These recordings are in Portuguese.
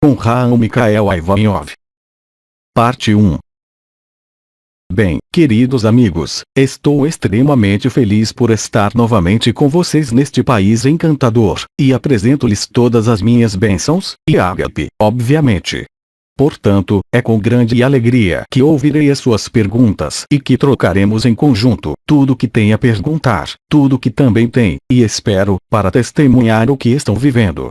com Raam Mikhael Ivanov. Parte 1. Bem, queridos amigos, estou extremamente feliz por estar novamente com vocês neste país encantador, e apresento-lhes todas as minhas bênçãos, e ágape, obviamente. Portanto, é com grande alegria que ouvirei as suas perguntas e que trocaremos em conjunto tudo que tem a perguntar, tudo que também tem, e espero, para testemunhar o que estão vivendo.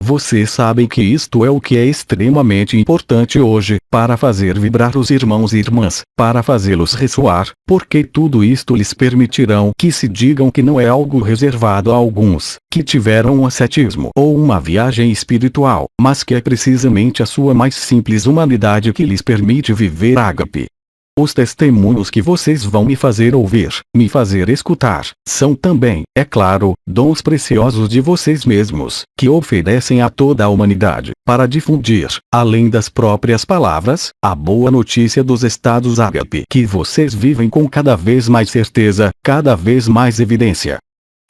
Vocês sabem que isto é o que é extremamente importante hoje, para fazer vibrar os irmãos e irmãs, para fazê-los ressoar, porque tudo isto lhes permitirão que se digam que não é algo reservado a alguns, que tiveram um ascetismo ou uma viagem espiritual, mas que é precisamente a sua mais simples humanidade que lhes permite viver ágape. Os testemunhos que vocês vão me fazer ouvir, me fazer escutar, são também, é claro, dons preciosos de vocês mesmos, que oferecem a toda a humanidade, para difundir, além das próprias palavras, a boa notícia dos estados ágape que vocês vivem com cada vez mais certeza, cada vez mais evidência.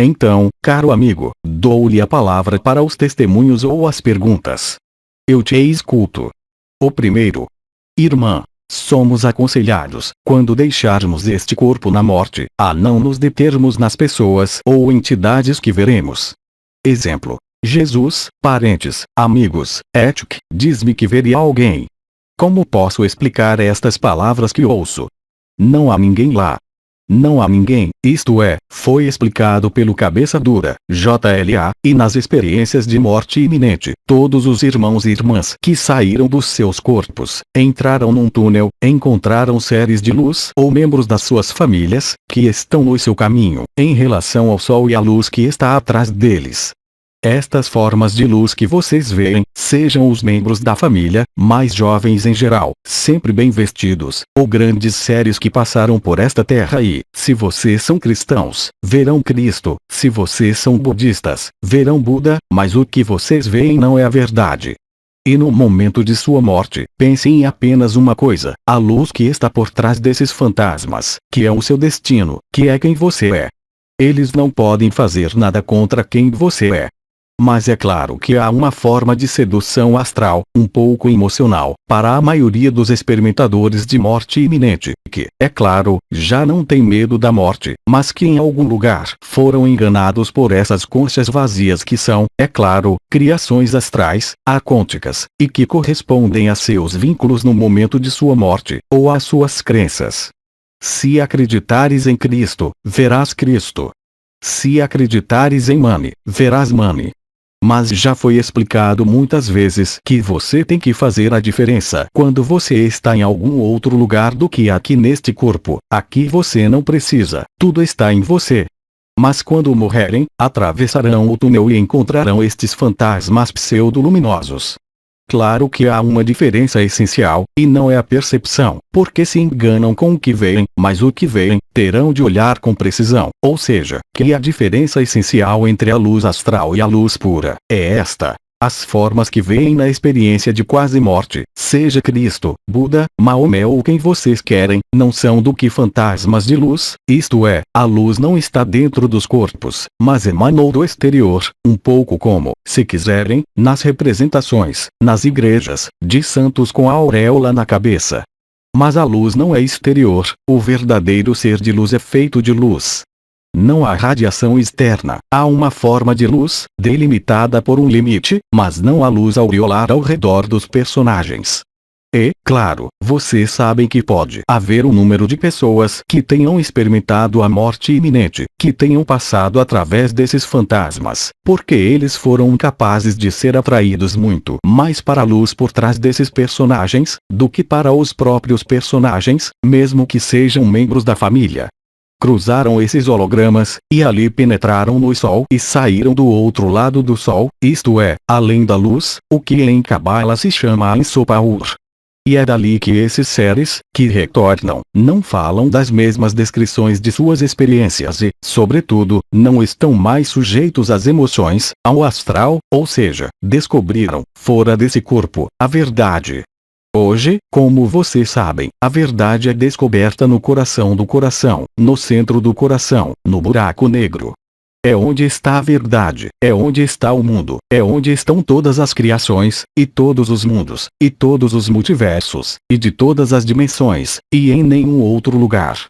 Então, caro amigo, dou-lhe a palavra para os testemunhos ou as perguntas. Eu te escuto. O primeiro. Irmã. Somos aconselhados, quando deixarmos este corpo na morte, a não nos determos nas pessoas ou entidades que veremos. Exemplo. Jesus, parentes, amigos, ética, diz-me que veria alguém. Como posso explicar estas palavras que ouço? Não há ninguém lá. Não há ninguém, isto é, foi explicado pelo cabeça dura, JLA, e nas experiências de morte iminente, todos os irmãos e irmãs que saíram dos seus corpos, entraram num túnel, encontraram seres de luz ou membros das suas famílias, que estão no seu caminho, em relação ao sol e à luz que está atrás deles. Estas formas de luz que vocês veem, sejam os membros da família, mais jovens em geral, sempre bem vestidos, ou grandes seres que passaram por esta terra e, se vocês são cristãos, verão Cristo, se vocês são budistas, verão Buda, mas o que vocês veem não é a verdade. E no momento de sua morte, pensem em apenas uma coisa, a luz que está por trás desses fantasmas, que é o seu destino, que é quem você é. Eles não podem fazer nada contra quem você é. Mas é claro que há uma forma de sedução astral, um pouco emocional, para a maioria dos experimentadores de morte iminente, que, é claro, já não tem medo da morte, mas que em algum lugar foram enganados por essas conchas vazias que são, é claro, criações astrais, acônticas, e que correspondem a seus vínculos no momento de sua morte, ou às suas crenças. Se acreditares em Cristo, verás Cristo. Se acreditares em Mani, verás Mani. Mas já foi explicado muitas vezes que você tem que fazer a diferença quando você está em algum outro lugar do que aqui neste corpo. Aqui você não precisa, tudo está em você. Mas quando morrerem, atravessarão o túnel e encontrarão estes fantasmas pseudo-luminosos. Claro que há uma diferença essencial, e não é a percepção, porque se enganam com o que veem, mas o que veem, terão de olhar com precisão, ou seja, que a diferença essencial entre a luz astral e a luz pura, é esta. As formas que veem na experiência de quase morte, seja Cristo, Buda, Maomé ou quem vocês querem, não são do que fantasmas de luz, isto é, a luz não está dentro dos corpos, mas emanou do exterior, um pouco como, se quiserem, nas representações, nas igrejas, de santos com a auréola na cabeça. Mas a luz não é exterior, o verdadeiro ser de luz é feito de luz. Não há radiação externa, há uma forma de luz, delimitada por um limite, mas não há luz aureolar ao redor dos personagens. E, claro, vocês sabem que pode haver um número de pessoas que tenham experimentado a morte iminente, que tenham passado através desses fantasmas, porque eles foram capazes de ser atraídos muito mais para a luz por trás desses personagens, do que para os próprios personagens, mesmo que sejam membros da família. Cruzaram esses hologramas, e ali penetraram no Sol e saíram do outro lado do Sol, isto é, além da luz, o que em Cabala se chama Ensopaur. E é dali que esses seres, que retornam, não falam das mesmas descrições de suas experiências e, sobretudo, não estão mais sujeitos às emoções, ao astral, ou seja, descobriram, fora desse corpo, a verdade. Hoje, como vocês sabem, a verdade é descoberta no coração do coração, no centro do coração, no buraco negro. É onde está a verdade, é onde está o mundo, é onde estão todas as criações, e todos os mundos, e todos os multiversos, e de todas as dimensões, e em nenhum outro lugar.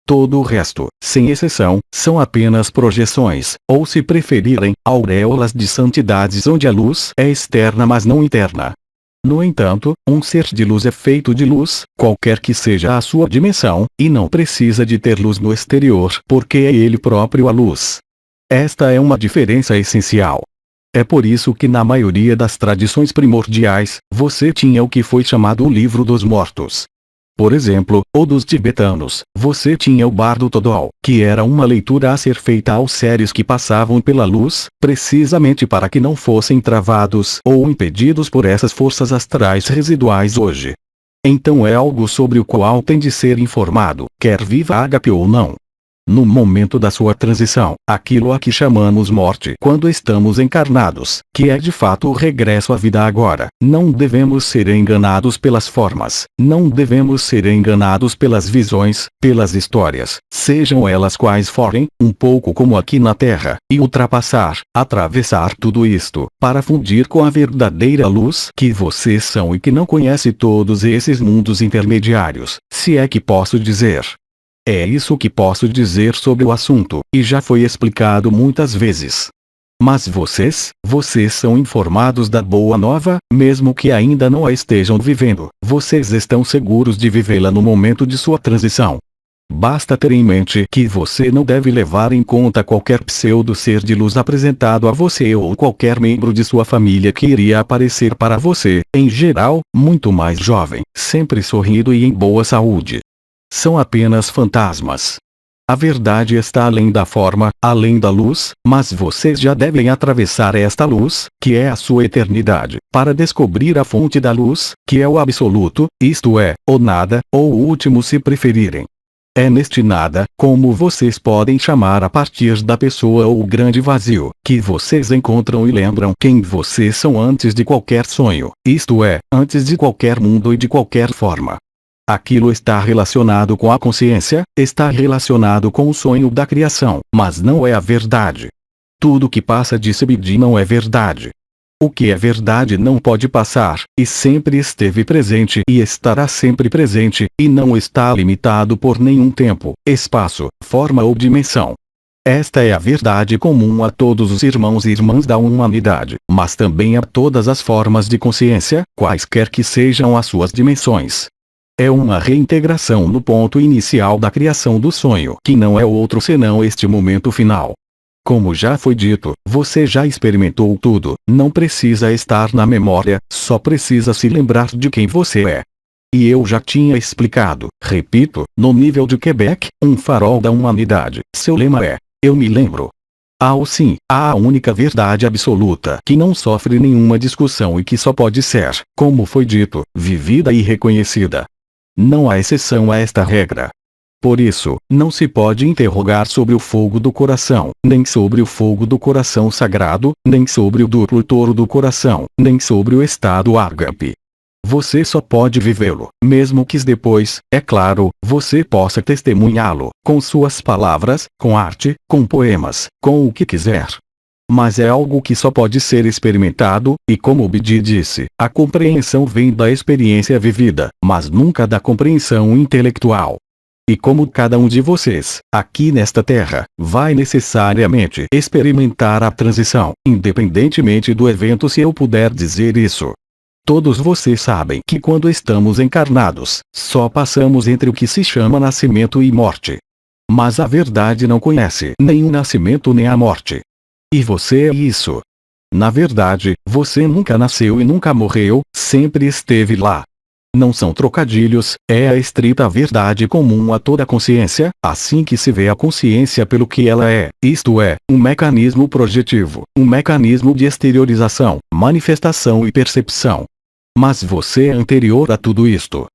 Todo o resto, sem exceção, são apenas projeções, ou se preferirem, auréolas de santidades onde a luz é externa mas não interna. No entanto, um ser de luz é feito de luz, qualquer que seja a sua dimensão, e não precisa de ter luz no exterior porque é ele próprio a luz. Esta é uma diferença essencial. É por isso que na maioria das tradições primordiais, você tinha o que foi chamado o Livro dos Mortos. Por exemplo, o dos tibetanos, você tinha o Bardo Thodol, que era uma leitura a ser feita aos seres que passavam pela luz, precisamente para que não fossem travados ou impedidos por essas forças astrais residuais hoje. Então é algo sobre o qual tem de ser informado, quer viva ágape ou não. No momento da sua transição, aquilo a que chamamos morte quando estamos encarnados, que é de fato o regresso à vida agora, não devemos ser enganados pelas formas, não devemos ser enganados pelas visões, pelas histórias, sejam elas quais forem, um pouco como aqui na Terra, e ultrapassar, atravessar tudo isto, para fundir com a verdadeira luz que vocês são e que não conhece todos esses mundos intermediários, se é que posso dizer. É isso que posso dizer sobre o assunto, e já foi explicado muitas vezes. Mas vocês são informados da boa nova, mesmo que ainda não a estejam vivendo, vocês estão seguros de vivê-la no momento de sua transição. Basta ter em mente que você não deve levar em conta qualquer pseudo-ser de luz apresentado a você ou qualquer membro de sua família que iria aparecer para você, em geral, muito mais jovem, sempre sorrindo e em boa saúde. São apenas fantasmas. A verdade está além da forma, além da luz, mas vocês já devem atravessar esta luz, que é a sua eternidade, para descobrir a fonte da luz, que é o absoluto, isto é, o nada, ou o último se preferirem. É neste nada, como vocês podem chamar a partir da pessoa ou o grande vazio, que vocês encontram e lembram quem vocês são antes de qualquer sonho, isto é, antes de qualquer mundo e de qualquer forma. Aquilo está relacionado com a consciência, está relacionado com o sonho da criação, mas não é a verdade. Tudo que passa de CBD não é verdade. O que é verdade não pode passar, e sempre esteve presente e estará sempre presente, e não está limitado por nenhum tempo, espaço, forma ou dimensão. Esta é a verdade comum a todos os irmãos e irmãs da humanidade, mas também a todas as formas de consciência, quaisquer que sejam as suas dimensões. É uma reintegração no ponto inicial da criação do sonho, que não é outro senão este momento final. Como já foi dito, você já experimentou tudo, não precisa estar na memória, só precisa se lembrar de quem você é. E eu já tinha explicado, repito, no nível de Quebec, um farol da humanidade, seu lema é, eu me lembro. Sim, há a única verdade absoluta que não sofre nenhuma discussão e que só pode ser, como foi dito, vivida e reconhecida. Não há exceção a esta regra. Por isso, não se pode interrogar sobre o fogo do coração, nem sobre o fogo do coração sagrado, nem sobre o duplo touro do coração, nem sobre o estado ágape. Você só pode vivê-lo, mesmo que depois, é claro, você possa testemunhá-lo, com suas palavras, com arte, com poemas, com o que quiser. Mas é algo que só pode ser experimentado, e como Bidi disse, a compreensão vem da experiência vivida, mas nunca da compreensão intelectual. E como cada um de vocês, aqui nesta terra, vai necessariamente experimentar a transição, independentemente do evento, se eu puder dizer isso. Todos vocês sabem que quando estamos encarnados, só passamos entre o que se chama nascimento e morte. Mas a verdade não conhece nem o nascimento nem a morte. E você é isso. Na verdade, você nunca nasceu e nunca morreu, sempre esteve lá. Não são trocadilhos, é a estrita verdade comum a toda consciência, assim que se vê a consciência pelo que ela é, isto é, um mecanismo projetivo, um mecanismo de exteriorização, manifestação e percepção. Mas você é anterior a tudo isto.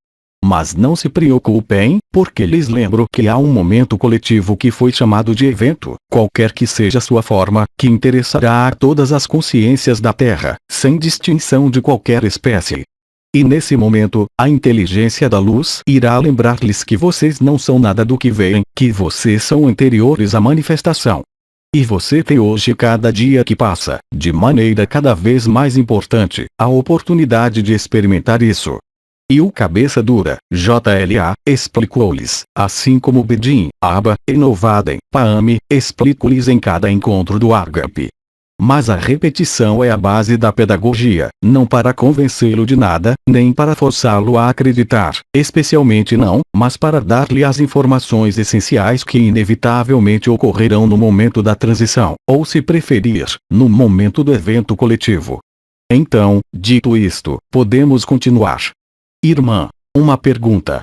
Mas não se preocupem, porque lhes lembro que há um momento coletivo que foi chamado de evento, qualquer que seja sua forma, que interessará a todas as consciências da Terra, sem distinção de qualquer espécie. E nesse momento, a inteligência da luz irá lembrar-lhes que vocês não são nada do que veem, que vocês são anteriores à manifestação. E você tem hoje, cada dia que passa, de maneira cada vez mais importante, a oportunidade de experimentar isso. E o cabeça dura, JLA, explicou-lhes, assim como Bedin, Abba, e Novaden, Paame, explico-lhes em cada encontro do Ágape. Mas a repetição é a base da pedagogia, não para convencê-lo de nada, nem para forçá-lo a acreditar, especialmente não, mas para dar-lhe as informações essenciais que inevitavelmente ocorrerão no momento da transição, ou se preferir, no momento do evento coletivo. Então, dito isto, podemos continuar. Irmã, uma pergunta.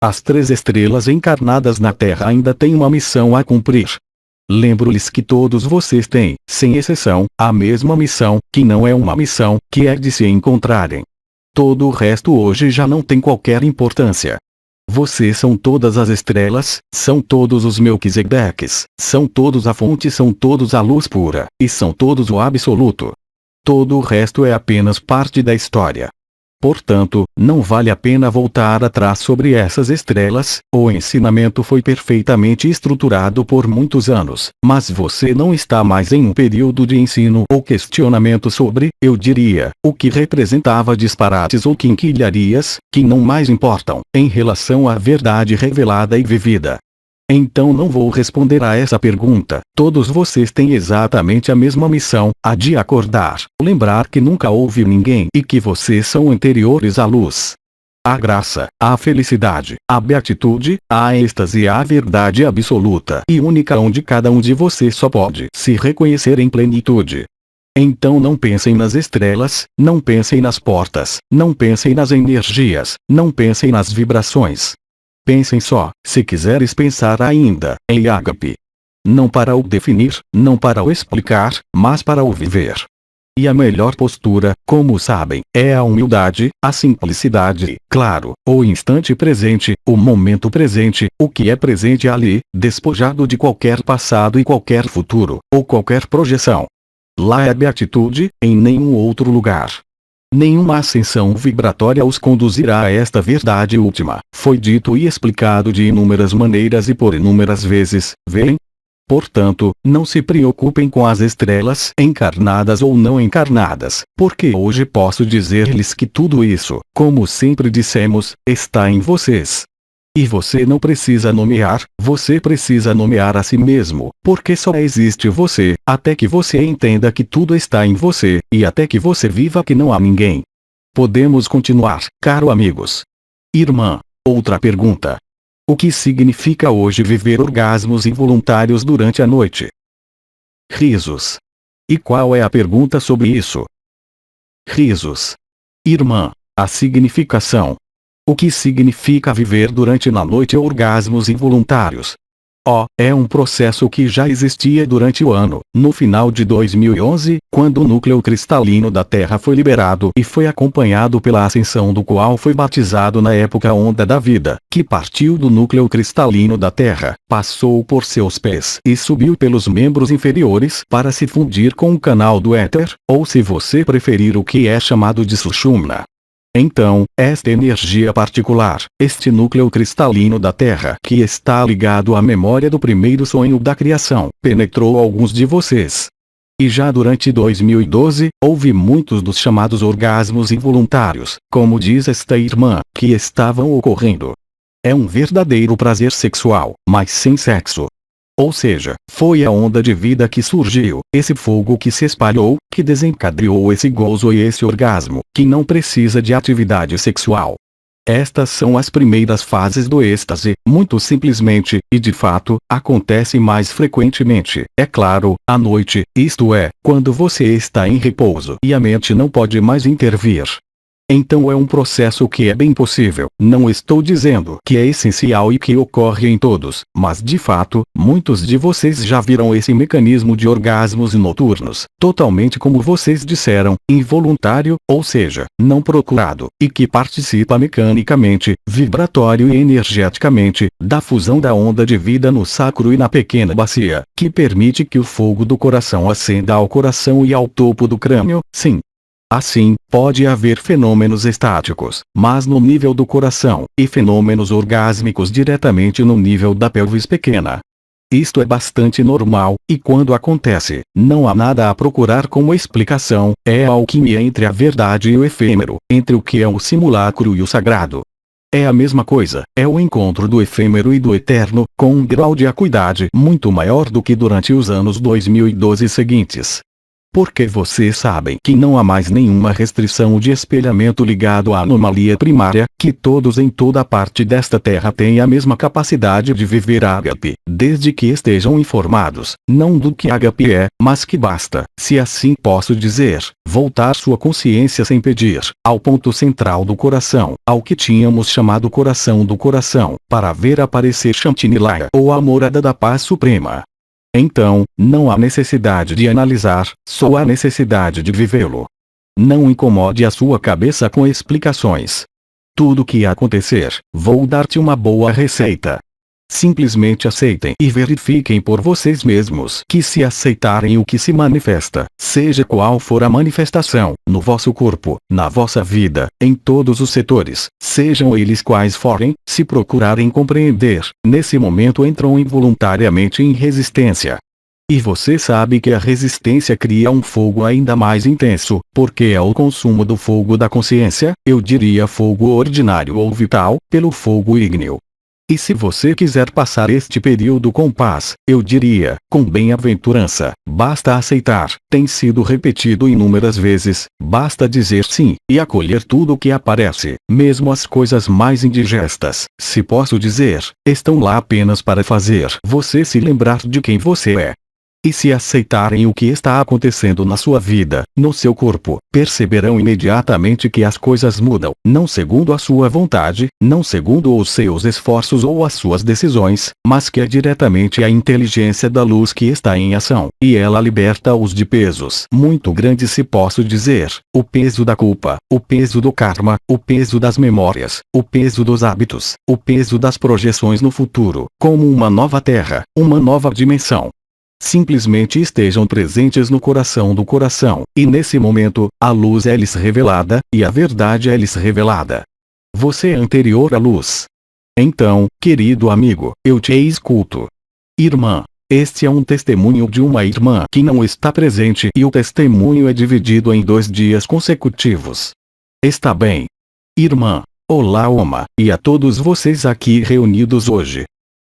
As 3 estrelas encarnadas na Terra ainda têm uma missão a cumprir. Lembro-lhes que todos vocês têm, sem exceção, a mesma missão, que não é uma missão, que é de se encontrarem. Todo o resto hoje já não tem qualquer importância. Vocês são todas as estrelas, são todos os Melquisedeques, são todos a fonte, são todos a luz pura, e são todos o absoluto. Todo o resto é apenas parte da história. Portanto, não vale a pena voltar atrás sobre essas estrelas, o ensinamento foi perfeitamente estruturado por muitos anos, mas você não está mais em um período de ensino ou questionamento sobre, eu diria, o que representava disparates ou quinquilharias, que não mais importam, em relação à verdade revelada e vivida. Então não vou responder a essa pergunta. Todos vocês têm exatamente a mesma missão, a de acordar, lembrar que nunca houve ninguém e que vocês são anteriores à luz. A graça, a felicidade, a beatitude, a êxtase, a verdade absoluta e única onde cada um de vocês só pode se reconhecer em plenitude. Então não pensem nas estrelas, não pensem nas portas, não pensem nas energias, não pensem nas vibrações. Pensem só, se quiseres pensar ainda, em Ágape. Não para o definir, não para o explicar, mas para o viver. E a melhor postura, como sabem, é a humildade, a simplicidade, claro, o instante presente, o momento presente, o que é presente ali, despojado de qualquer passado e qualquer futuro, ou qualquer projeção. Lá é beatitude, em nenhum outro lugar. Nenhuma ascensão vibratória os conduzirá a esta verdade última, foi dito e explicado de inúmeras maneiras e por inúmeras vezes, veem? Portanto, não se preocupem com as estrelas encarnadas ou não encarnadas, porque hoje posso dizer-lhes que tudo isso, como sempre dissemos, está em vocês. E você não precisa nomear, você precisa nomear a si mesmo, porque só existe você, até que você entenda que tudo está em você, e até que você viva que não há ninguém. Podemos continuar, caro amigos. Irmã, outra pergunta. O que significa hoje viver orgasmos involuntários durante a noite? Risos. E qual é a pergunta sobre isso? Risos. Irmã, a significação. O que significa viver durante na noite orgasmos involuntários? É um processo que já existia durante o ano, no final de 2011, quando o núcleo cristalino da Terra foi liberado e foi acompanhado pela ascensão do qual foi batizado na época onda da vida, que partiu do núcleo cristalino da Terra, passou por seus pés e subiu pelos membros inferiores para se fundir com o canal do éter, ou se você preferir o que é chamado de Sushumna. Então, esta energia particular, este núcleo cristalino da Terra que está ligado à memória do primeiro sonho da criação, penetrou alguns de vocês. E já durante 2012, houve muitos dos chamados orgasmos involuntários, como diz esta irmã, que estavam ocorrendo. É um verdadeiro prazer sexual, mas sem sexo. Ou seja, foi a onda de vida que surgiu, esse fogo que se espalhou, que desencadeou esse gozo e esse orgasmo, que não precisa de atividade sexual. Estas são as primeiras fases do êxtase, muito simplesmente, e de fato, acontece mais frequentemente, é claro, à noite, isto é, quando você está em repouso e a mente não pode mais intervir. Então é um processo que é bem possível, não estou dizendo que é essencial e que ocorre em todos, mas de fato, muitos de vocês já viram esse mecanismo de orgasmos noturnos, totalmente como vocês disseram, involuntário, ou seja, não procurado, e que participa mecanicamente, vibratório e energeticamente, da fusão da onda de vida no sacro e na pequena bacia, que permite que o fogo do coração ascenda ao coração e ao topo do crânio, sim. Assim, pode haver fenômenos estáticos, mas no nível do coração, e fenômenos orgásmicos diretamente no nível da pelvis pequena. Isto é bastante normal, e quando acontece, não há nada a procurar como explicação, é a alquimia entre a verdade e o efêmero, entre o que é o simulacro e o sagrado. É a mesma coisa, é o encontro do efêmero e do eterno, com um grau de acuidade muito maior do que durante os anos 2012 seguintes. Porque vocês sabem que não há mais nenhuma restrição de espelhamento ligado à anomalia primária, que todos em toda parte desta terra têm a mesma capacidade de viver ágape, desde que estejam informados, não do que ágape é, mas que basta, se assim posso dizer, voltar sua consciência sem pedir, ao ponto central do coração, ao que tínhamos chamado coração do coração, para ver aparecer Shantinilaya ou a morada da paz suprema. Então, não há necessidade de analisar, só há necessidade de vivê-lo. Não incomode a sua cabeça com explicações. Tudo o que acontecer, vou dar-te uma boa receita. Simplesmente aceitem e verifiquem por vocês mesmos que se aceitarem o que se manifesta, seja qual for a manifestação, no vosso corpo, na vossa vida, em todos os setores, sejam eles quais forem, se procurarem compreender, nesse momento entram involuntariamente em resistência. E você sabe que a resistência cria um fogo ainda mais intenso, porque é o consumo do fogo da consciência, eu diria fogo ordinário ou vital, pelo fogo ígneo. E se você quiser passar este período com paz, eu diria, com bem-aventurança, basta aceitar, tem sido repetido inúmeras vezes, basta dizer sim, e acolher tudo o que aparece, mesmo as coisas mais indigestas, se posso dizer, estão lá apenas para fazer você se lembrar de quem você é. E se aceitarem o que está acontecendo na sua vida, no seu corpo, perceberão imediatamente que as coisas mudam, não segundo a sua vontade, não segundo os seus esforços ou as suas decisões, mas que é diretamente a inteligência da luz que está em ação, e ela liberta-os de pesos muito grandes, se posso dizer, o peso da culpa, o peso do karma, o peso das memórias, o peso dos hábitos, o peso das projeções no futuro, como uma nova terra, uma nova dimensão. Simplesmente estejam presentes no coração do coração, e nesse momento, a luz é-lhes revelada, e a verdade é-lhes revelada. Você é anterior à luz. Então, querido amigo, eu te escuto. Irmã, este é um testemunho de uma irmã que não está presente e o testemunho é dividido em 2 dias consecutivos. Está bem? Irmã, olá Oma, e a todos vocês aqui reunidos hoje.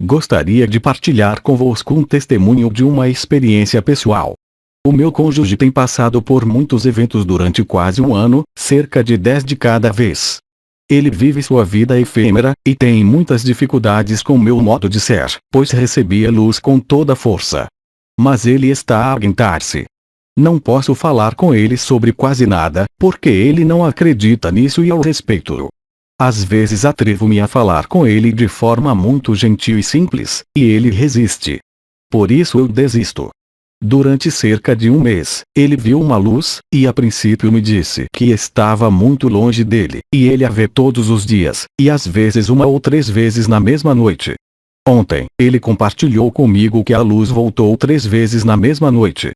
Gostaria de partilhar convosco um testemunho de uma experiência pessoal. O meu cônjuge tem passado por muitos eventos durante quase um ano, cerca de 10 de cada vez. Ele vive sua vida efêmera, e tem muitas dificuldades com meu modo de ser, pois recebia luz com toda força. Mas ele está a aguentar-se. Não posso falar com ele sobre quase nada, porque ele não acredita nisso e eu respeito-o. Às vezes atrevo-me a falar com ele de forma muito gentil e simples, e ele resiste. Por isso eu desisto. Durante cerca de um mês, ele viu uma luz, e a princípio me disse que estava muito longe dele, e ele a vê todos os dias, e às vezes 1 ou 3 vezes na mesma noite. Ontem, ele compartilhou comigo que a luz voltou 3 vezes na mesma noite.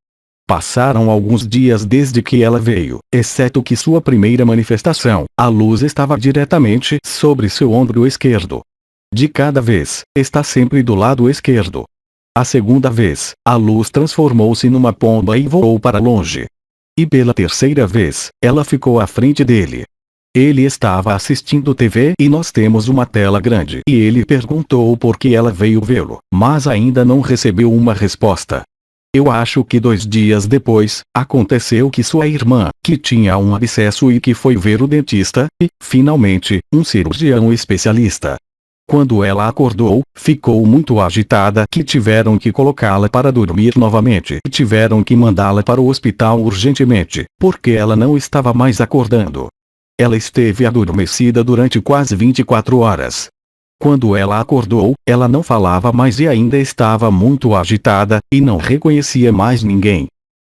Passaram alguns dias desde que ela veio, exceto que sua primeira manifestação, a luz estava diretamente sobre seu ombro esquerdo. De cada vez, está sempre do lado esquerdo. A segunda vez, a luz transformou-se numa pomba e voou para longe. E pela terceira vez, ela ficou à frente dele. Ele estava assistindo TV e nós temos uma tela grande e ele perguntou por que ela veio vê-lo, mas ainda não recebeu uma resposta. Eu acho que 2 dias depois, aconteceu que sua irmã, que tinha um abscesso e que foi ver o dentista, e, finalmente, um cirurgião especialista. Quando ela acordou, ficou muito agitada que tiveram que colocá-la para dormir novamente e tiveram que mandá-la para o hospital urgentemente, porque ela não estava mais acordando. Ela esteve adormecida durante quase 24 horas. Quando ela acordou, ela não falava mais e ainda estava muito agitada, e não reconhecia mais ninguém.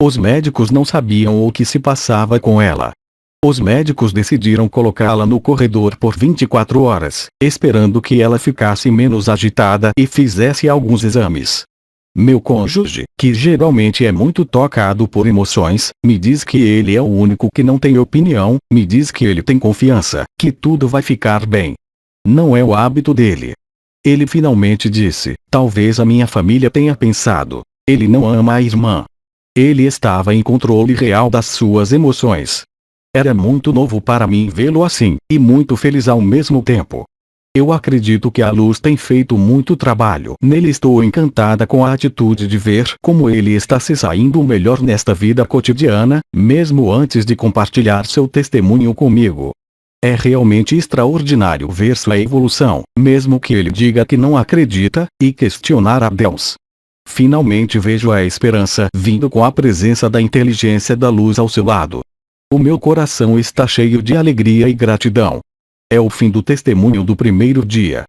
Os médicos não sabiam o que se passava com ela. Os médicos decidiram colocá-la no corredor por 24 horas, esperando que ela ficasse menos agitada e fizesse alguns exames. Meu cônjuge, que geralmente é muito tocado por emoções, me diz que ele é o único que não tem opinião, me diz que ele tem confiança, que tudo vai ficar bem. Não é o hábito dele. ele finalmente disse: talvez a minha família tenha pensado, ele não ama a irmã. Ele estava em controle real das suas emoções. Era muito novo para mim vê-lo assim, e muito feliz ao mesmo tempo. Eu acredito que a luz tem feito muito trabalho nele. Estou encantada com a atitude de ver como ele está se saindo melhor nesta vida cotidiana, mesmo antes de compartilhar seu testemunho comigo. É realmente extraordinário ver sua evolução, mesmo que ele diga que não acredita, e questionar a Deus. Finalmente vejo a esperança vindo com a presença da inteligência da luz ao seu lado. O meu coração está cheio de alegria e gratidão. É o fim do testemunho do primeiro dia.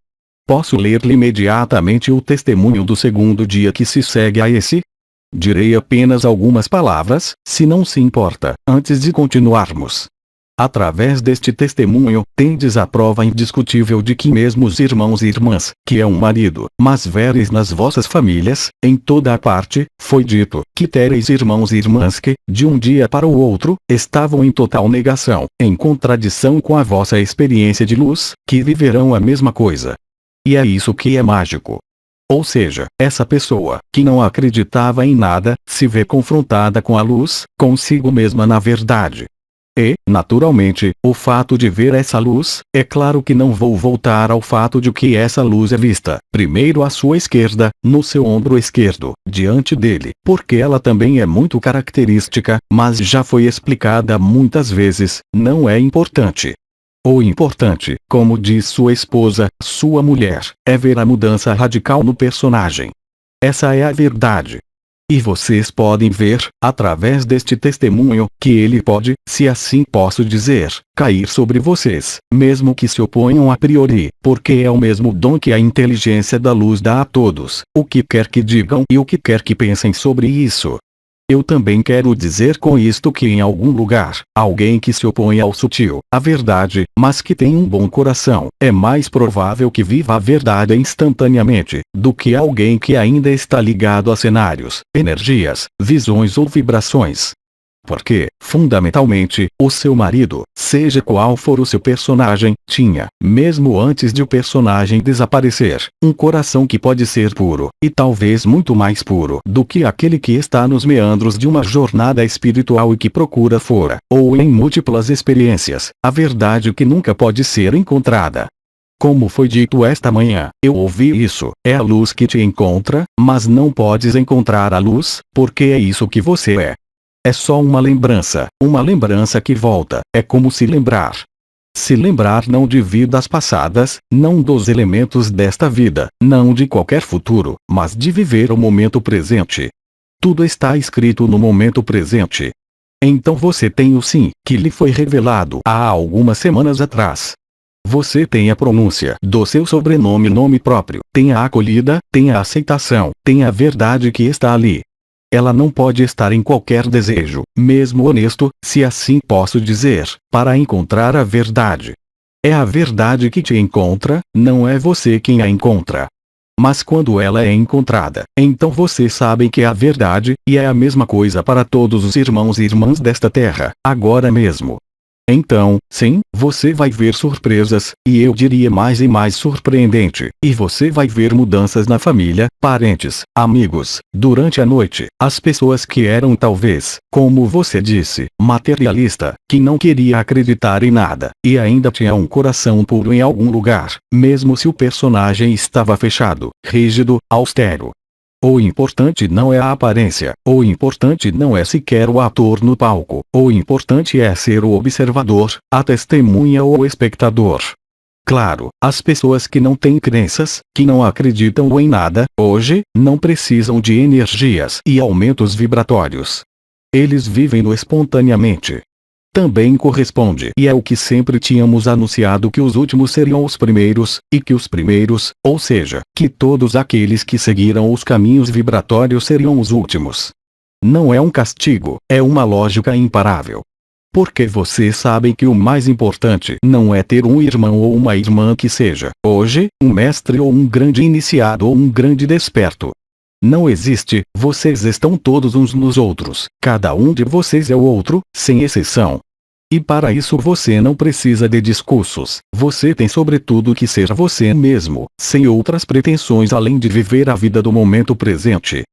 Posso ler-lhe imediatamente o testemunho do segundo dia que se segue a esse? Direi apenas algumas palavras, se não se importa, antes de continuarmos. Através deste testemunho, tendes a prova indiscutível de que mesmo os irmãos e irmãs, que é um marido, mas vereis nas vossas famílias, em toda a parte, foi dito, que tereis irmãos e irmãs que, de um dia para o outro, estavam em total negação, em contradição com a vossa experiência de luz, que viverão a mesma coisa. E é isso que é mágico. Ou seja, essa pessoa, que não acreditava em nada, se vê confrontada com a luz, consigo mesma na verdade. E, naturalmente, o fato de ver essa luz, é claro que não vou voltar ao fato de que essa luz é vista, primeiro à sua esquerda, no seu ombro esquerdo, diante dele, porque ela também é muito característica, mas já foi explicada muitas vezes, não é importante. O importante, como diz sua esposa, sua mulher, é ver a mudança radical no personagem. Essa é a verdade. E vocês podem ver, através deste testemunho, que ele pode, se assim posso dizer, cair sobre vocês, mesmo que se oponham a priori, porque é o mesmo dom que a inteligência da luz dá a todos, o que quer que digam e o que quer que pensem sobre isso. Eu também quero dizer com isto que em algum lugar, alguém que se opõe ao sutil, à verdade, mas que tem um bom coração, é mais provável que viva a verdade instantaneamente, do que alguém que ainda está ligado a cenários, energias, visões ou vibrações. Porque, fundamentalmente, o seu marido, seja qual for o seu personagem, tinha, mesmo antes de o personagem desaparecer, um coração que pode ser puro, e talvez muito mais puro do que aquele que está nos meandros de uma jornada espiritual e que procura fora, ou em múltiplas experiências, a verdade que nunca pode ser encontrada. Como foi dito esta manhã, eu ouvi isso, é a luz que te encontra, mas não podes encontrar a luz, porque é isso que você é. É só uma lembrança que volta, é como se lembrar. Se lembrar não de vidas passadas, não dos elementos desta vida, não de qualquer futuro, mas de viver o momento presente. Tudo está escrito no momento presente. Então você tem o sim, que lhe foi revelado há algumas semanas atrás. Você tem a pronúncia do seu sobrenome, nome próprio, tem a acolhida, tem a aceitação, tem a verdade que está ali. Ela não pode estar em qualquer desejo, mesmo honesto, se assim posso dizer, para encontrar a verdade. É a verdade que te encontra, não é você quem a encontra. Mas quando ela é encontrada, então vocês sabem que é a verdade, e é a mesma coisa para todos os irmãos e irmãs desta terra, agora mesmo. Então, sim, você vai ver surpresas, e eu diria mais e mais surpreendente, e você vai ver mudanças na família, parentes, amigos, durante a noite, as pessoas que eram talvez, como você disse, materialista, que não queria acreditar em nada, e ainda tinha um coração puro em algum lugar, mesmo se o personagem estava fechado, rígido, austero. O importante não é a aparência, o importante não é sequer o ator no palco, o importante é ser o observador, a testemunha ou o espectador. Claro, as pessoas que não têm crenças, que não acreditam em nada, hoje, não precisam de energias e aumentos vibratórios. Eles vivem no espontaneamente. Também corresponde e é o que sempre tínhamos anunciado, que os últimos seriam os primeiros, e que os primeiros, ou seja, que todos aqueles que seguiram os caminhos vibratórios seriam os últimos. Não é um castigo, é uma lógica imparável. Porque vocês sabem que o mais importante não é ter um irmão ou uma irmã que seja, hoje, um mestre ou um grande iniciado ou um grande desperto. Não existe, vocês estão todos uns nos outros, cada um de vocês é o outro, sem exceção. E para isso você não precisa de discursos, você tem sobretudo que ser você mesmo, sem outras pretensões além de viver a vida do momento presente.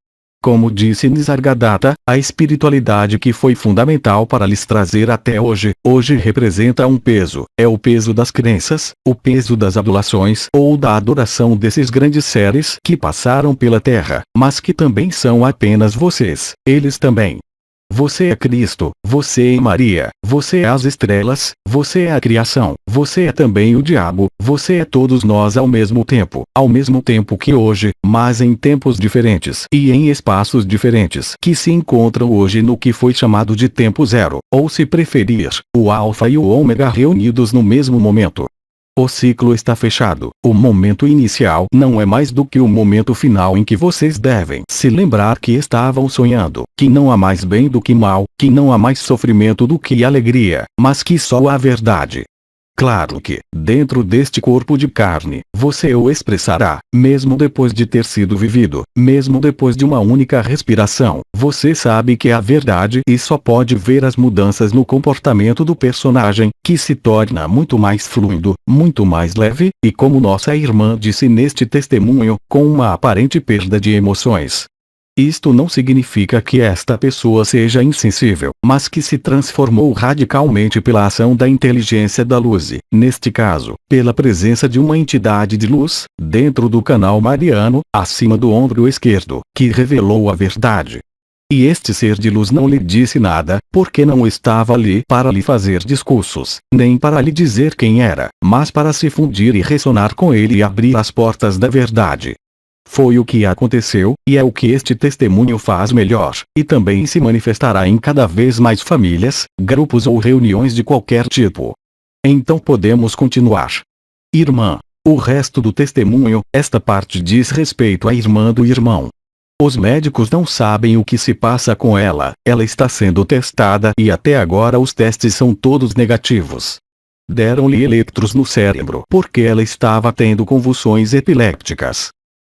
Como disse Nisargadatta, a espiritualidade que foi fundamental para lhes trazer até hoje, hoje representa um peso, é o peso das crenças, o peso das adulações ou da adoração desses grandes seres que passaram pela Terra, mas que também são apenas vocês, eles também. Você é Cristo, você é Maria, você é as estrelas, você é a criação, você é também o diabo, você é todos nós ao mesmo tempo que hoje, mas em tempos diferentes e em espaços diferentes que se encontram hoje no que foi chamado de tempo zero, ou se preferir, o alfa e o ômega reunidos no mesmo momento. O ciclo está fechado. O momento inicial não é mais do que o momento final em que vocês devem se lembrar que estavam sonhando, que não há mais bem do que mal, que não há mais sofrimento do que alegria, mas que só há verdade. Claro que, dentro deste corpo de carne, você o expressará, mesmo depois de ter sido vivido, mesmo depois de uma única respiração, você sabe que é a verdade e só pode ver as mudanças no comportamento do personagem, que se torna muito mais fluido, muito mais leve, e como nossa irmã disse neste testemunho, com uma aparente perda de emoções. Isto não significa que esta pessoa seja insensível, mas que se transformou radicalmente pela ação da inteligência da luz e, neste caso, pela presença de uma entidade de luz, dentro do canal mariano, acima do ombro esquerdo, que revelou a verdade. E este ser de luz não lhe disse nada, porque não estava ali para lhe fazer discursos, nem para lhe dizer quem era, mas para se fundir e ressonar com ele e abrir as portas da verdade. Foi o que aconteceu, e é o que este testemunho faz melhor, e também se manifestará em cada vez mais famílias, grupos ou reuniões de qualquer tipo. Então podemos continuar. Irmã. O resto do testemunho, esta parte diz respeito à irmã do irmão. Os médicos não sabem o que se passa com ela, ela está sendo testada e até agora os testes são todos negativos. Deram-lhe eletros no cérebro porque ela estava tendo convulsões epilépticas.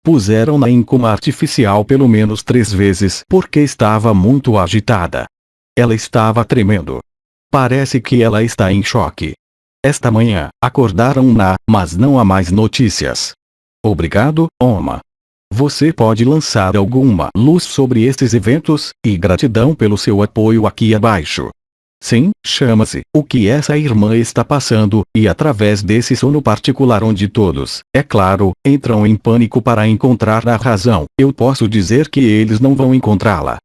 Puseram-na em coma artificial pelo menos 3 vezes porque estava muito agitada. Ela estava tremendo. Parece que ela está em choque. Esta manhã, acordaram-na, mas não há mais notícias. Obrigado, Oma. Você pode lançar alguma luz sobre estes eventos, e gratidão pelo seu apoio aqui abaixo. Sim, chama-se o que essa irmã está passando, e através desse sono particular onde todos, é claro, entram em pânico para encontrar a razão, eu posso dizer que eles não vão encontrá-la.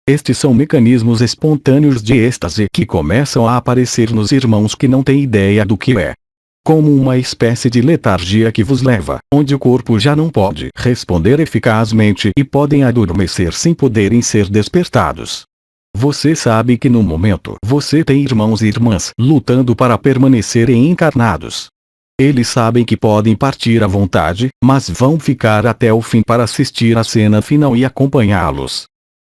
Estes são mecanismos espontâneos de êxtase que começam a aparecer nos irmãos que não têm ideia do que é. Como uma espécie de letargia que vos leva, onde o corpo já não pode responder eficazmente e podem adormecer sem poderem ser despertados. Você sabe que no momento você tem irmãos e irmãs lutando para permanecerem encarnados. Eles sabem que podem partir à vontade, mas vão ficar até o fim para assistir à cena final e acompanhá-los.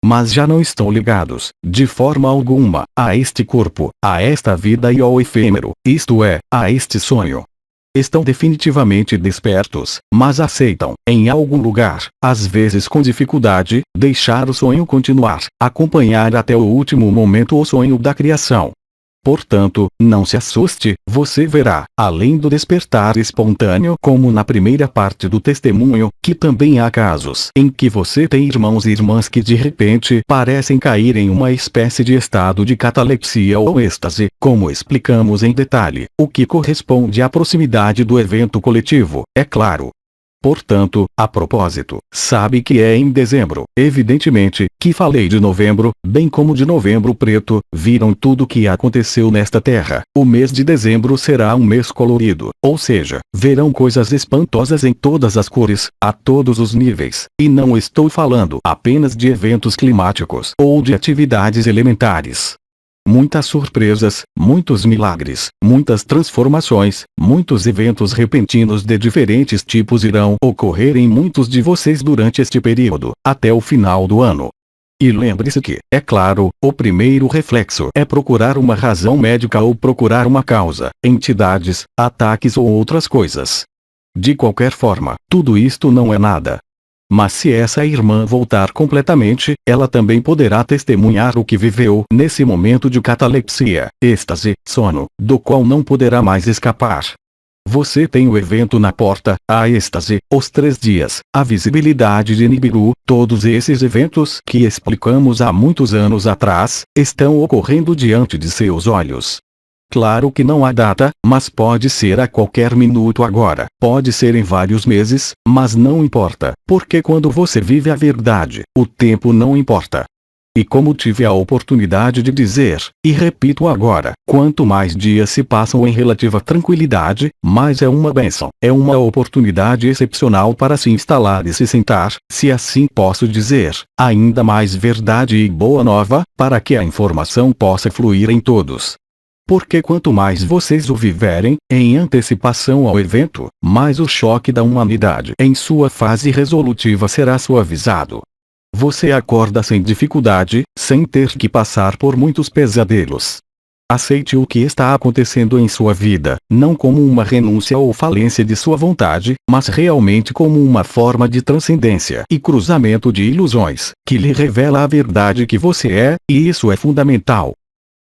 Mas já não estão ligados, de forma alguma, a este corpo, a esta vida e ao efêmero, isto é, a este sonho. Estão definitivamente despertos, mas aceitam, em algum lugar, às vezes com dificuldade, deixar o sonho continuar, acompanhar até o último momento o sonho da criação. Portanto, não se assuste, você verá, além do despertar espontâneo como na primeira parte do testemunho, que também há casos em que você tem irmãos e irmãs que de repente parecem cair em uma espécie de estado de catalepsia ou êxtase, como explicamos em detalhe, o que corresponde à proximidade do evento coletivo, é claro. Portanto, a propósito, sabe que é em dezembro, evidentemente, que falei de novembro, bem como de novembro preto, viram tudo o que aconteceu nesta terra. O mês de dezembro será um mês colorido, ou seja, verão coisas espantosas em todas as cores, a todos os níveis, e não estou falando apenas de eventos climáticos ou de atividades elementares. Muitas surpresas, muitos milagres, muitas transformações, muitos eventos repentinos de diferentes tipos irão ocorrer em muitos de vocês durante este período, até o final do ano. E lembre-se que, é claro, o primeiro reflexo é procurar uma razão médica ou procurar uma causa, entidades, ataques ou outras coisas. De qualquer forma, tudo isto não é nada. Mas se essa irmã voltar completamente, ela também poderá testemunhar o que viveu nesse momento de catalepsia, êxtase, sono, do qual não poderá mais escapar. Você tem o evento na porta, a êxtase, os 3 dias, a visibilidade de Nibiru, todos esses eventos que explicamos há muitos anos atrás, estão ocorrendo diante de seus olhos. Claro que não há data, mas pode ser a qualquer minuto agora, pode ser em vários meses, mas não importa, porque quando você vive a verdade, o tempo não importa. E como tive a oportunidade de dizer, e repito agora, quanto mais dias se passam em relativa tranquilidade, mais é uma bênção, é uma oportunidade excepcional para se instalar e se sentar, se assim posso dizer, ainda mais verdade e boa nova, para que a informação possa fluir em todos. Porque quanto mais vocês o viverem, em antecipação ao evento, mais o choque da humanidade em sua fase resolutiva será suavizado. Você acorda sem dificuldade, sem ter que passar por muitos pesadelos. Aceite o que está acontecendo em sua vida, não como uma renúncia ou falência de sua vontade, mas realmente como uma forma de transcendência e cruzamento de ilusões, que lhe revela a verdade que você é, e isso é fundamental.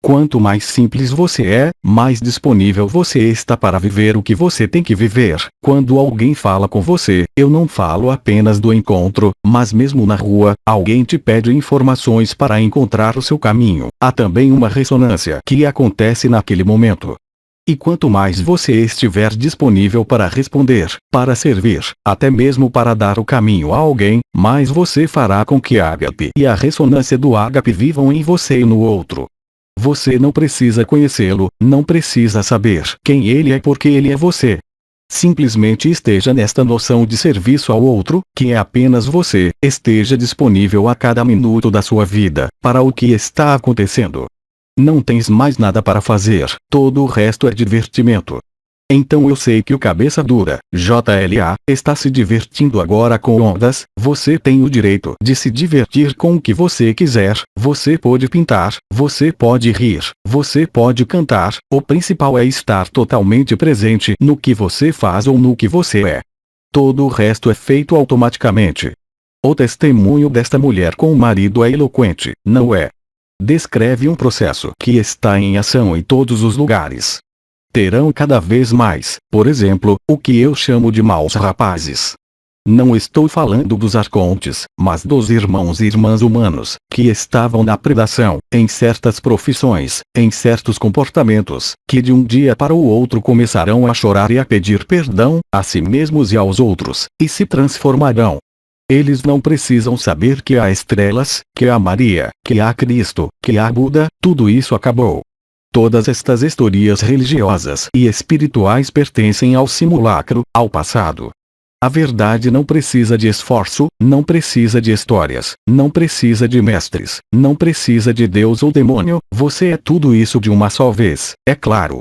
Quanto mais simples você é, mais disponível você está para viver o que você tem que viver. Quando alguém fala com você, eu não falo apenas do encontro, mas mesmo na rua, alguém te pede informações para encontrar o seu caminho. Há também uma ressonância que acontece naquele momento. E quanto mais você estiver disponível para responder, para servir, até mesmo para dar o caminho a alguém, mais você fará com que ágape e a ressonância do ágape vivam em você e no outro. Você não precisa conhecê-lo, não precisa saber quem ele é porque ele é você. Simplesmente esteja nesta noção de serviço ao outro, que é apenas você, esteja disponível a cada minuto da sua vida, para o que está acontecendo. Não tens mais nada para fazer, todo o resto é divertimento. Então eu sei que o cabeça dura, JLA, está se divertindo agora com ondas, você tem o direito de se divertir com o que você quiser, você pode pintar, você pode rir, você pode cantar, o principal é estar totalmente presente no que você faz ou no que você é. Todo o resto é feito automaticamente. O testemunho desta mulher com o marido é eloquente, não é? Descreve um processo que está em ação em todos os lugares. Terão cada vez mais, por exemplo, o que eu chamo de maus rapazes. Não estou falando dos arcontes, mas dos irmãos e irmãs humanos, que estavam na predação, em certas profissões, em certos comportamentos, que de um dia para o outro começarão a chorar e a pedir perdão, a si mesmos e aos outros, e se transformarão. Eles não precisam saber que há estrelas, que há Maria, que há Cristo, que há Buda, tudo isso acabou. Todas estas historias religiosas e espirituais pertencem ao simulacro, ao passado. A verdade não precisa de esforço, não precisa de histórias, não precisa de mestres, não precisa de Deus ou demônio, você é tudo isso de uma só vez, é claro.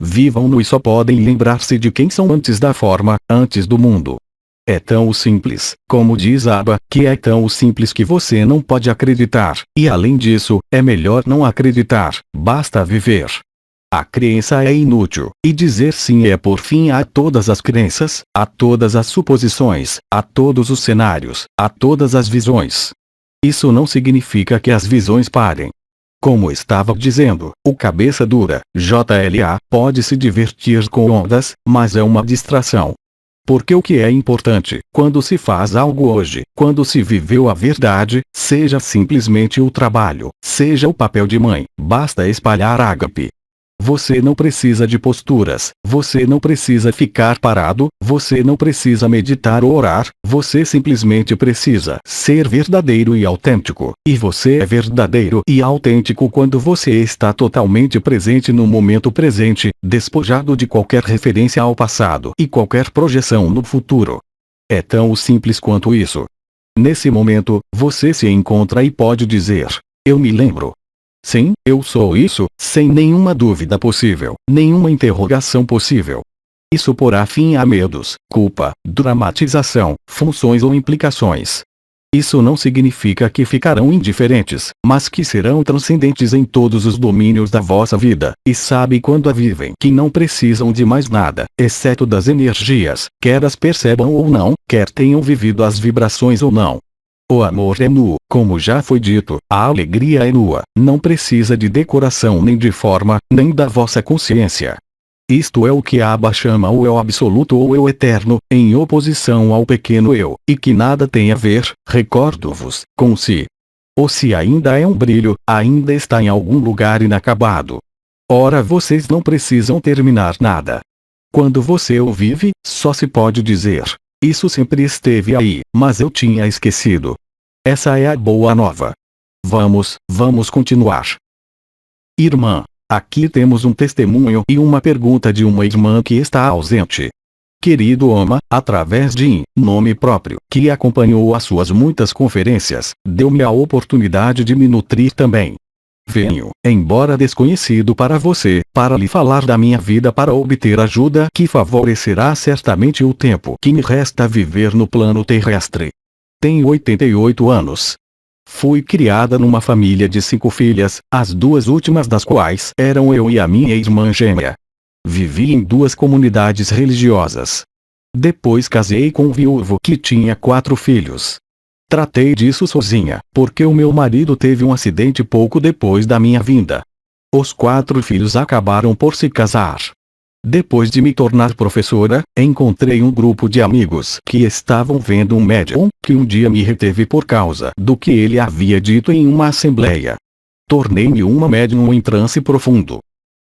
Vivam-no e só podem lembrar-se de quem são antes da forma, antes do mundo. É tão simples, como diz Abba, que é tão simples que você não pode acreditar, e além disso, é melhor não acreditar, basta viver. A crença é inútil, e dizer sim é por fim a todas as crenças, a todas as suposições, a todos os cenários, a todas as visões. Isso não significa que as visões parem. Como estava dizendo, o cabeça dura, JLA, pode se divertir com ondas, mas é uma distração. Porque o que é importante, quando se faz algo hoje, quando se viveu a verdade, seja simplesmente o trabalho, seja o papel de mãe, basta espalhar ágape. Você não precisa de posturas, você não precisa ficar parado, você não precisa meditar ou orar, você simplesmente precisa ser verdadeiro e autêntico, e você é verdadeiro e autêntico quando você está totalmente presente no momento presente, despojado de qualquer referência ao passado e qualquer projeção no futuro. É tão simples quanto isso. Nesse momento, você se encontra e pode dizer: eu me lembro. Sim, eu sou isso, sem nenhuma dúvida possível, nenhuma interrogação possível. Isso porá fim a medos, culpa, dramatização, funções ou implicações. Isso não significa que ficarão indiferentes, mas que serão transcendentes em todos os domínios da vossa vida, e sabem quando a vivem que não precisam de mais nada, exceto das energias, quer as percebam ou não, quer tenham vivido as vibrações ou não. O amor é nu, como já foi dito, a alegria é nua, não precisa de decoração nem de forma, nem da vossa consciência. Isto é o que Abba chama o eu absoluto ou eu eterno, em oposição ao pequeno eu, e que nada tem a ver, recordo-vos, com si. Ou se ainda é um brilho, ainda está em algum lugar inacabado. Ora, vocês não precisam terminar nada. Quando você o vive, só se pode dizer: isso sempre esteve aí, mas eu tinha esquecido. Essa é a boa nova. Vamos continuar. Irmã. Aqui temos um testemunho e uma pergunta de uma irmã que está ausente. Querido Oma, através de nome próprio, que acompanhou as suas muitas conferências, deu-me a oportunidade de me nutrir também. Venho, embora desconhecido para você, para lhe falar da minha vida para obter ajuda que favorecerá certamente o tempo que me resta viver no plano terrestre. Tenho 88 anos. Fui criada numa família de 5 filhas, as 2 últimas das quais eram eu e a minha irmã gêmea. Vivi em 2 comunidades religiosas. Depois casei com um viúvo que tinha 4 filhos. Tratei disso sozinha, porque o meu marido teve um acidente pouco depois da minha vinda. Os 4 filhos acabaram por se casar. Depois de me tornar professora, encontrei um grupo de amigos que estavam vendo um médium, que um dia me reteve por causa do que ele havia dito em uma assembleia. Tornei-me uma médium em transe profundo.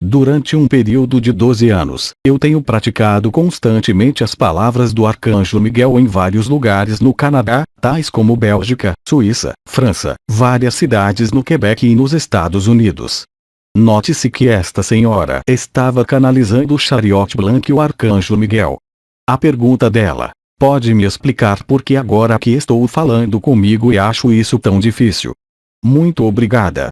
Durante um período de 12 anos, eu tenho praticado constantemente as palavras do Arcanjo Miguel em vários lugares no Canadá, tais como Bélgica, Suíça, França, várias cidades no Quebec e nos Estados Unidos. Note-se que esta senhora estava canalizando o Chariot Blanc e o Arcanjo Miguel. A pergunta dela: pode me explicar por que agora que estou falando comigo e acho isso tão difícil? Muito obrigada.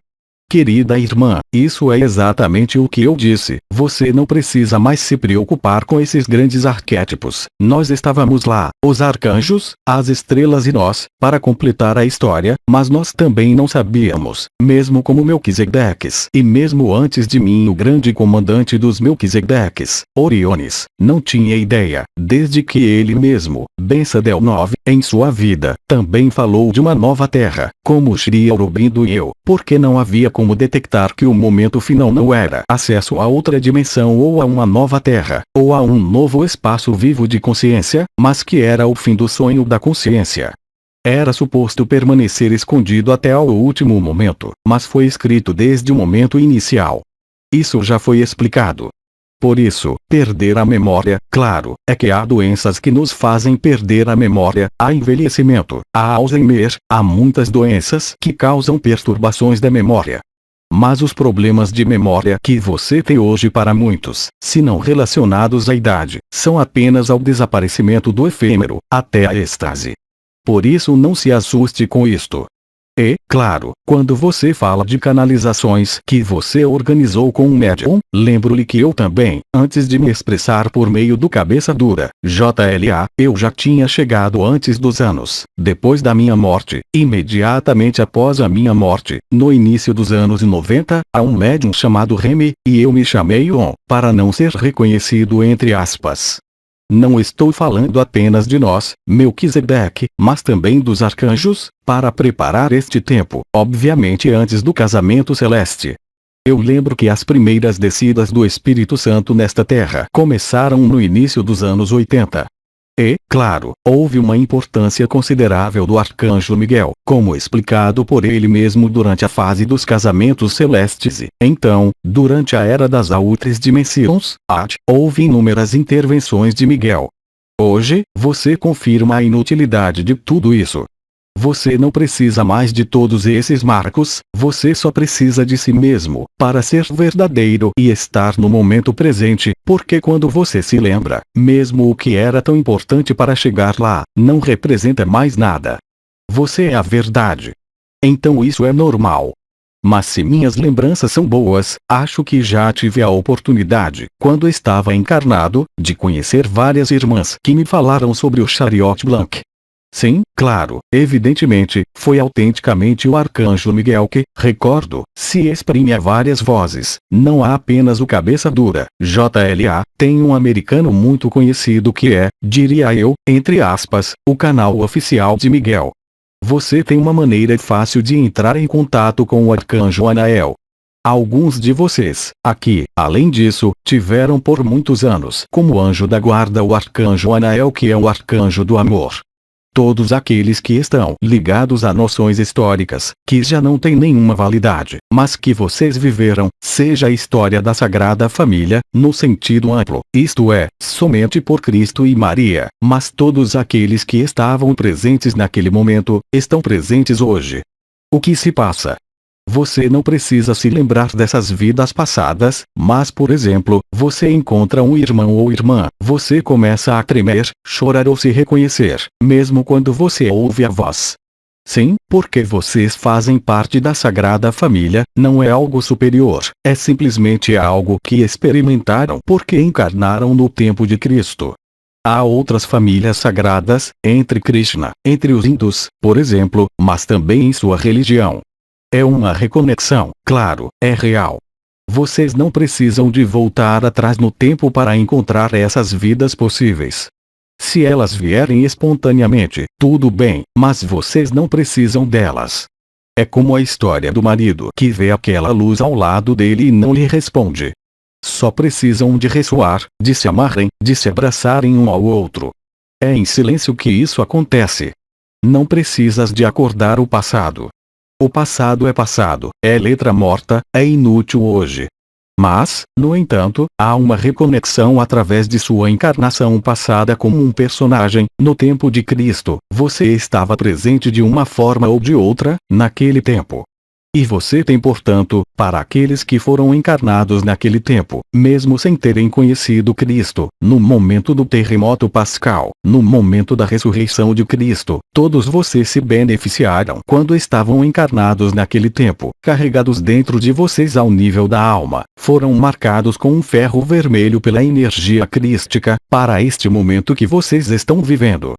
Querida irmã, isso é exatamente o que eu disse, você não precisa mais se preocupar com esses grandes arquétipos. Nós estávamos lá, os arcanjos, as estrelas e nós, para completar a história, mas nós também não sabíamos, mesmo como Melquisedeques, e mesmo antes de mim o grande comandante dos Melquisedeques, Oriones, não tinha ideia, desde que ele mesmo, Bensadel 9, em sua vida, também falou de uma nova terra, como Shri Aurobindo e eu, porque não havia como detectar que o momento final não era acesso a outra dimensão ou a uma nova terra, ou a um novo espaço vivo de consciência, mas que era o fim do sonho da consciência. Era suposto permanecer escondido até ao último momento, mas foi escrito desde o momento inicial. Isso já foi explicado. Por isso, perder a memória, claro, é que há doenças que nos fazem perder a memória, há envelhecimento, há Alzheimer, há muitas doenças que causam perturbações da memória. Mas os problemas de memória que você tem hoje para muitos, se não relacionados à idade, são apenas ao desaparecimento do efêmero, até a êxtase. Por isso não se assuste com isto. E, claro, quando você fala de canalizações que você organizou com um médium, lembro-lhe que eu também, antes de me expressar por meio do cabeça dura, JLA, eu já tinha chegado antes dos anos, depois da minha morte, imediatamente após a minha morte, no início dos anos 90, a um médium chamado Remy, e eu me chamei On, para não ser reconhecido entre aspas. Não estou falando apenas de nós, Melquisedeque, mas também dos arcanjos, para preparar este tempo, obviamente antes do casamento celeste. Eu lembro que as primeiras descidas do Espírito Santo nesta terra começaram no início dos anos 80. E, claro, houve uma importância considerável do Arcanjo Miguel, como explicado por ele mesmo durante a fase dos casamentos celestes e, então, durante a Era das Outres Dimensões, houve inúmeras intervenções de Miguel. Hoje, você confirma a inutilidade de tudo isso. Você não precisa mais de todos esses marcos, você só precisa de si mesmo, para ser verdadeiro e estar no momento presente, porque quando você se lembra, mesmo o que era tão importante para chegar lá, não representa mais nada. Você é a verdade. Então isso é normal. Mas se minhas lembranças são boas, acho que já tive a oportunidade, quando estava encarnado, de conhecer várias irmãs que me falaram sobre o Chariot Blanc. Sim, claro, evidentemente, foi autenticamente o arcanjo Miguel que, recordo, se exprime a várias vozes, não há apenas o cabeça dura, JLA, tem um americano muito conhecido que é, diria eu, entre aspas, o canal oficial de Miguel. Você tem uma maneira fácil de entrar em contato com o arcanjo Anael. Alguns de vocês, aqui, além disso, tiveram por muitos anos como anjo da guarda o arcanjo Anael, que é o arcanjo do amor. Todos aqueles que estão ligados a noções históricas, que já não têm nenhuma validade, mas que vocês viveram, seja a história da Sagrada Família, no sentido amplo, isto é, somente por Cristo e Maria, mas todos aqueles que estavam presentes naquele momento, estão presentes hoje. O que se passa? Você não precisa se lembrar dessas vidas passadas, mas por exemplo, você encontra um irmão ou irmã, você começa a tremer, chorar ou se reconhecer, mesmo quando você ouve a voz. Sim, porque vocês fazem parte da Sagrada Família, não é algo superior, é simplesmente algo que experimentaram porque encarnaram no tempo de Cristo. Há outras famílias sagradas, entre Krishna, entre os hindus, por exemplo, mas também em sua religião. É uma reconexão, claro, é real. Vocês não precisam de voltar atrás no tempo para encontrar essas vidas possíveis. Se elas vierem espontaneamente, tudo bem, mas vocês não precisam delas. É como a história do marido que vê aquela luz ao lado dele e não lhe responde. Só precisam de ressoar, de se amarem, de se abraçarem um ao outro. É em silêncio que isso acontece. Não precisas de acordar o passado. O passado é passado, é letra morta, é inútil hoje. Mas, no entanto, há uma reconexão através de sua encarnação passada como um personagem, no tempo de Cristo, você estava presente de uma forma ou de outra, naquele tempo. E você tem portanto, para aqueles que foram encarnados naquele tempo, mesmo sem terem conhecido Cristo, no momento do terremoto pascal, no momento da ressurreição de Cristo, todos vocês se beneficiaram quando estavam encarnados naquele tempo, carregados dentro de vocês ao nível da alma, foram marcados com um ferro vermelho pela energia crística, para este momento que vocês estão vivendo.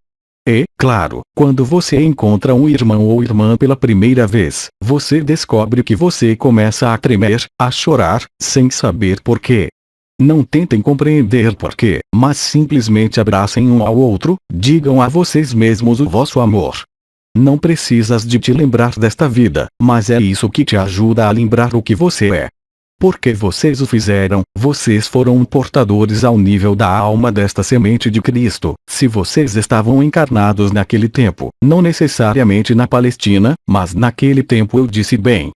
E, claro, quando você encontra um irmão ou irmã pela primeira vez, você descobre que você começa a tremer, a chorar, sem saber por quê. Não tentem compreender por quê, mas simplesmente abracem um ao outro, digam a vocês mesmos o vosso amor. Não precisas de te lembrar desta vida, mas é isso que te ajuda a lembrar o que você é. Porque vocês o fizeram, vocês foram portadores ao nível da alma desta semente de Cristo, se vocês estavam encarnados naquele tempo, não necessariamente na Palestina, mas naquele tempo eu disse bem.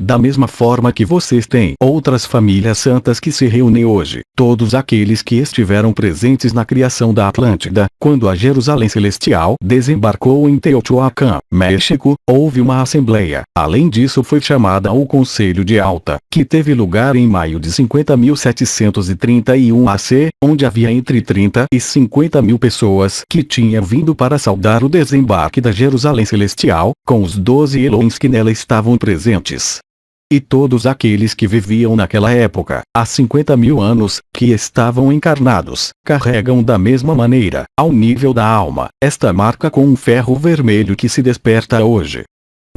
Da mesma forma que vocês têm outras famílias santas que se reúnem hoje, todos aqueles que estiveram presentes na criação da Atlântida, quando a Jerusalém Celestial desembarcou em Teotihuacan, México, houve uma assembleia. Além disso foi chamada o Conselho de Alta, que teve lugar em maio de 50.731 AC, onde havia entre 30 e 50 mil pessoas que tinham vindo para saudar o desembarque da Jerusalém Celestial, com os 12 Elohims que nela estavam presentes. E todos aqueles que viviam naquela época, há 50 mil anos, que estavam encarnados, carregam da mesma maneira, ao nível da alma, esta marca com um ferro vermelho que se desperta hoje.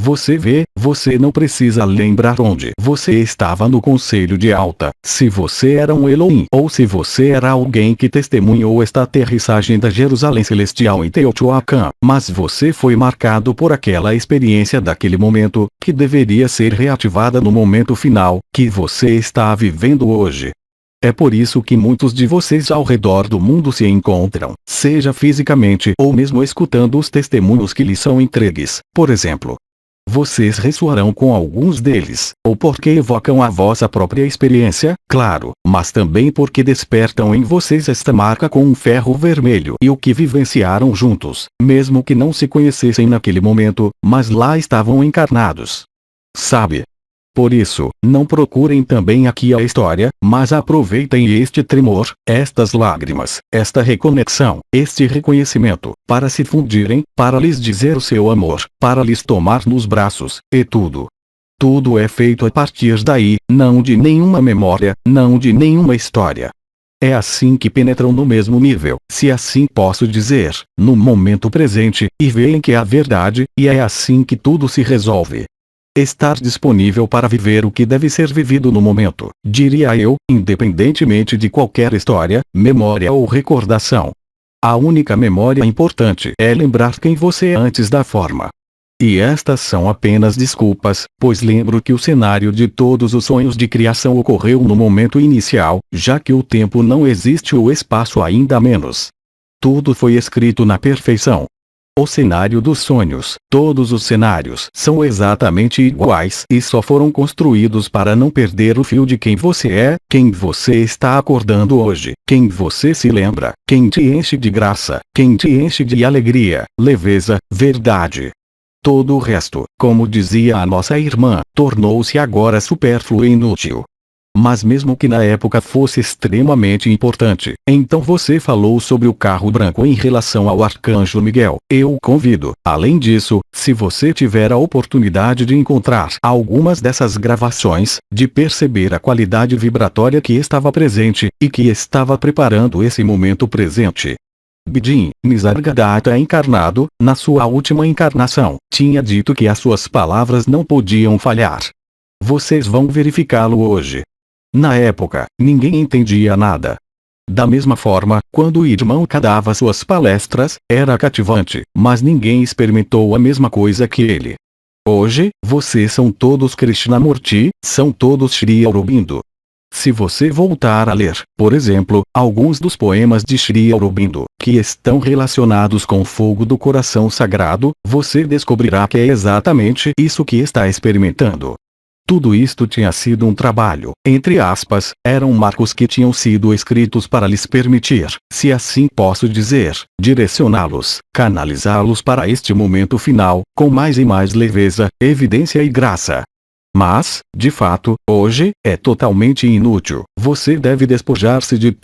Você vê, você não precisa lembrar onde você estava no Conselho de Alta, se você era um Elohim ou se você era alguém que testemunhou esta aterrissagem da Jerusalém Celestial em Teotihuacan, mas você foi marcado por aquela experiência daquele momento, que deveria ser reativada no momento final, que você está vivendo hoje. É por isso que muitos de vocês ao redor do mundo se encontram, seja fisicamente ou mesmo escutando os testemunhos que lhes são entregues, por exemplo. Vocês ressoarão com alguns deles, ou porque evocam a vossa própria experiência, claro, mas também porque despertam em vocês esta marca com um ferro vermelho e o que vivenciaram juntos, mesmo que não se conhecessem naquele momento, mas lá estavam encarnados. Sabe? Por isso, não procurem também aqui a história, mas aproveitem este tremor, estas lágrimas, esta reconexão, este reconhecimento, para se fundirem, para lhes dizer o seu amor, para lhes tomar nos braços, e tudo. Tudo é feito a partir daí, não de nenhuma memória, não de nenhuma história. É assim que penetram no mesmo nível, se assim posso dizer, no momento presente, e veem que é a verdade, e é assim que tudo se resolve. Estar disponível para viver o que deve ser vivido no momento, diria eu, independentemente de qualquer história, memória ou recordação. A única memória importante é lembrar quem você é antes da forma. E estas são apenas desculpas, pois lembro que o cenário de todos os sonhos de criação ocorreu no momento inicial, já que o tempo não existe ou o espaço ainda menos. Tudo foi escrito na perfeição. O cenário dos sonhos, todos os cenários são exatamente iguais e só foram construídos para não perder o fio de quem você é, quem você está acordando hoje, quem você se lembra, quem te enche de graça, quem te enche de alegria, leveza, verdade. Todo o resto, como dizia a nossa irmã, tornou-se agora supérfluo e inútil. Mas mesmo que na época fosse extremamente importante, então você falou sobre o carro branco em relação ao Arcanjo Miguel. Eu o convido, além disso, se você tiver a oportunidade de encontrar algumas dessas gravações, de perceber a qualidade vibratória que estava presente, e que estava preparando esse momento presente. Bidin, Nisargadatta encarnado, na sua última encarnação, tinha dito que as suas palavras não podiam falhar. Vocês vão verificá-lo hoje. Na época, ninguém entendia nada. Da mesma forma, quando o irmão dava suas palestras, era cativante, mas ninguém experimentou a mesma coisa que ele. Hoje, vocês são todos Krishnamurti, são todos Sri Aurobindo. Se você voltar a ler, por exemplo, alguns dos poemas de Sri Aurobindo, que estão relacionados com o fogo do coração sagrado, você descobrirá que é exatamente isso que está experimentando. Tudo isto tinha sido um trabalho, entre aspas, eram marcos que tinham sido escritos para lhes permitir, se assim posso dizer, direcioná-los, canalizá-los para este momento final, com mais e mais leveza, evidência e graça. Mas, de fato, hoje, é totalmente inútil. Você deve despojar-se de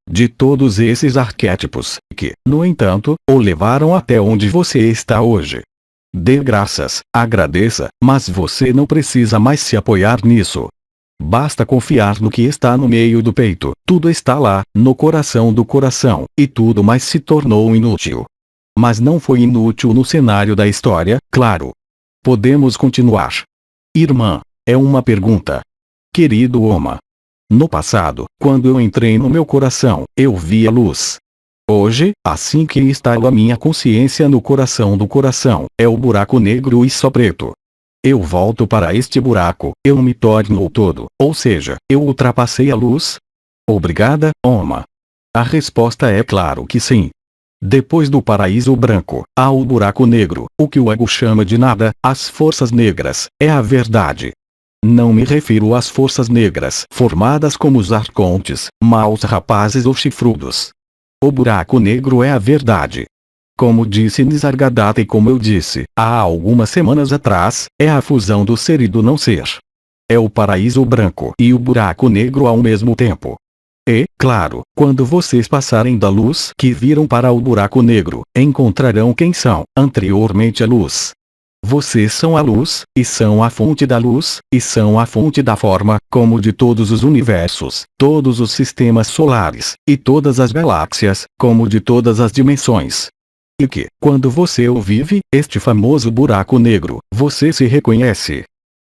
de todos esses arquétipos, que, no entanto, o levaram até onde você está hoje. Dê graças, agradeça, mas você não precisa mais se apoiar nisso. Basta confiar no que está no meio do peito, tudo está lá, no coração do coração, e tudo mais se tornou inútil. Mas não foi inútil no cenário da história, claro. Podemos continuar. Irmã, é uma pergunta. Querido Oma. No passado, quando eu entrei no meu coração, eu vi a luz. Hoje, assim que instalo a minha consciência no coração do coração, é o buraco negro e só preto. Eu volto para este buraco, eu me torno o todo, ou seja, eu ultrapassei a luz? Obrigada, Oma. A resposta é claro que sim. Depois do paraíso branco, há o buraco negro, o que o ego chama de nada, as forças negras, é a verdade. Não me refiro às forças negras formadas como os arcontes, maus rapazes ou chifrudos. O buraco negro é a verdade. Como disse Nisargadatta e como eu disse, há algumas semanas atrás, é a fusão do ser e do não ser. É o paraíso branco e o buraco negro ao mesmo tempo. E, claro, quando vocês passarem da luz que viram para o buraco negro, encontrarão quem são, anteriormente a luz. Vocês são a luz, e são a fonte da luz, e são a fonte da forma, como de todos os universos, todos os sistemas solares, e todas as galáxias, como de todas as dimensões. E que, quando você o vive, este famoso buraco negro, você se reconhece.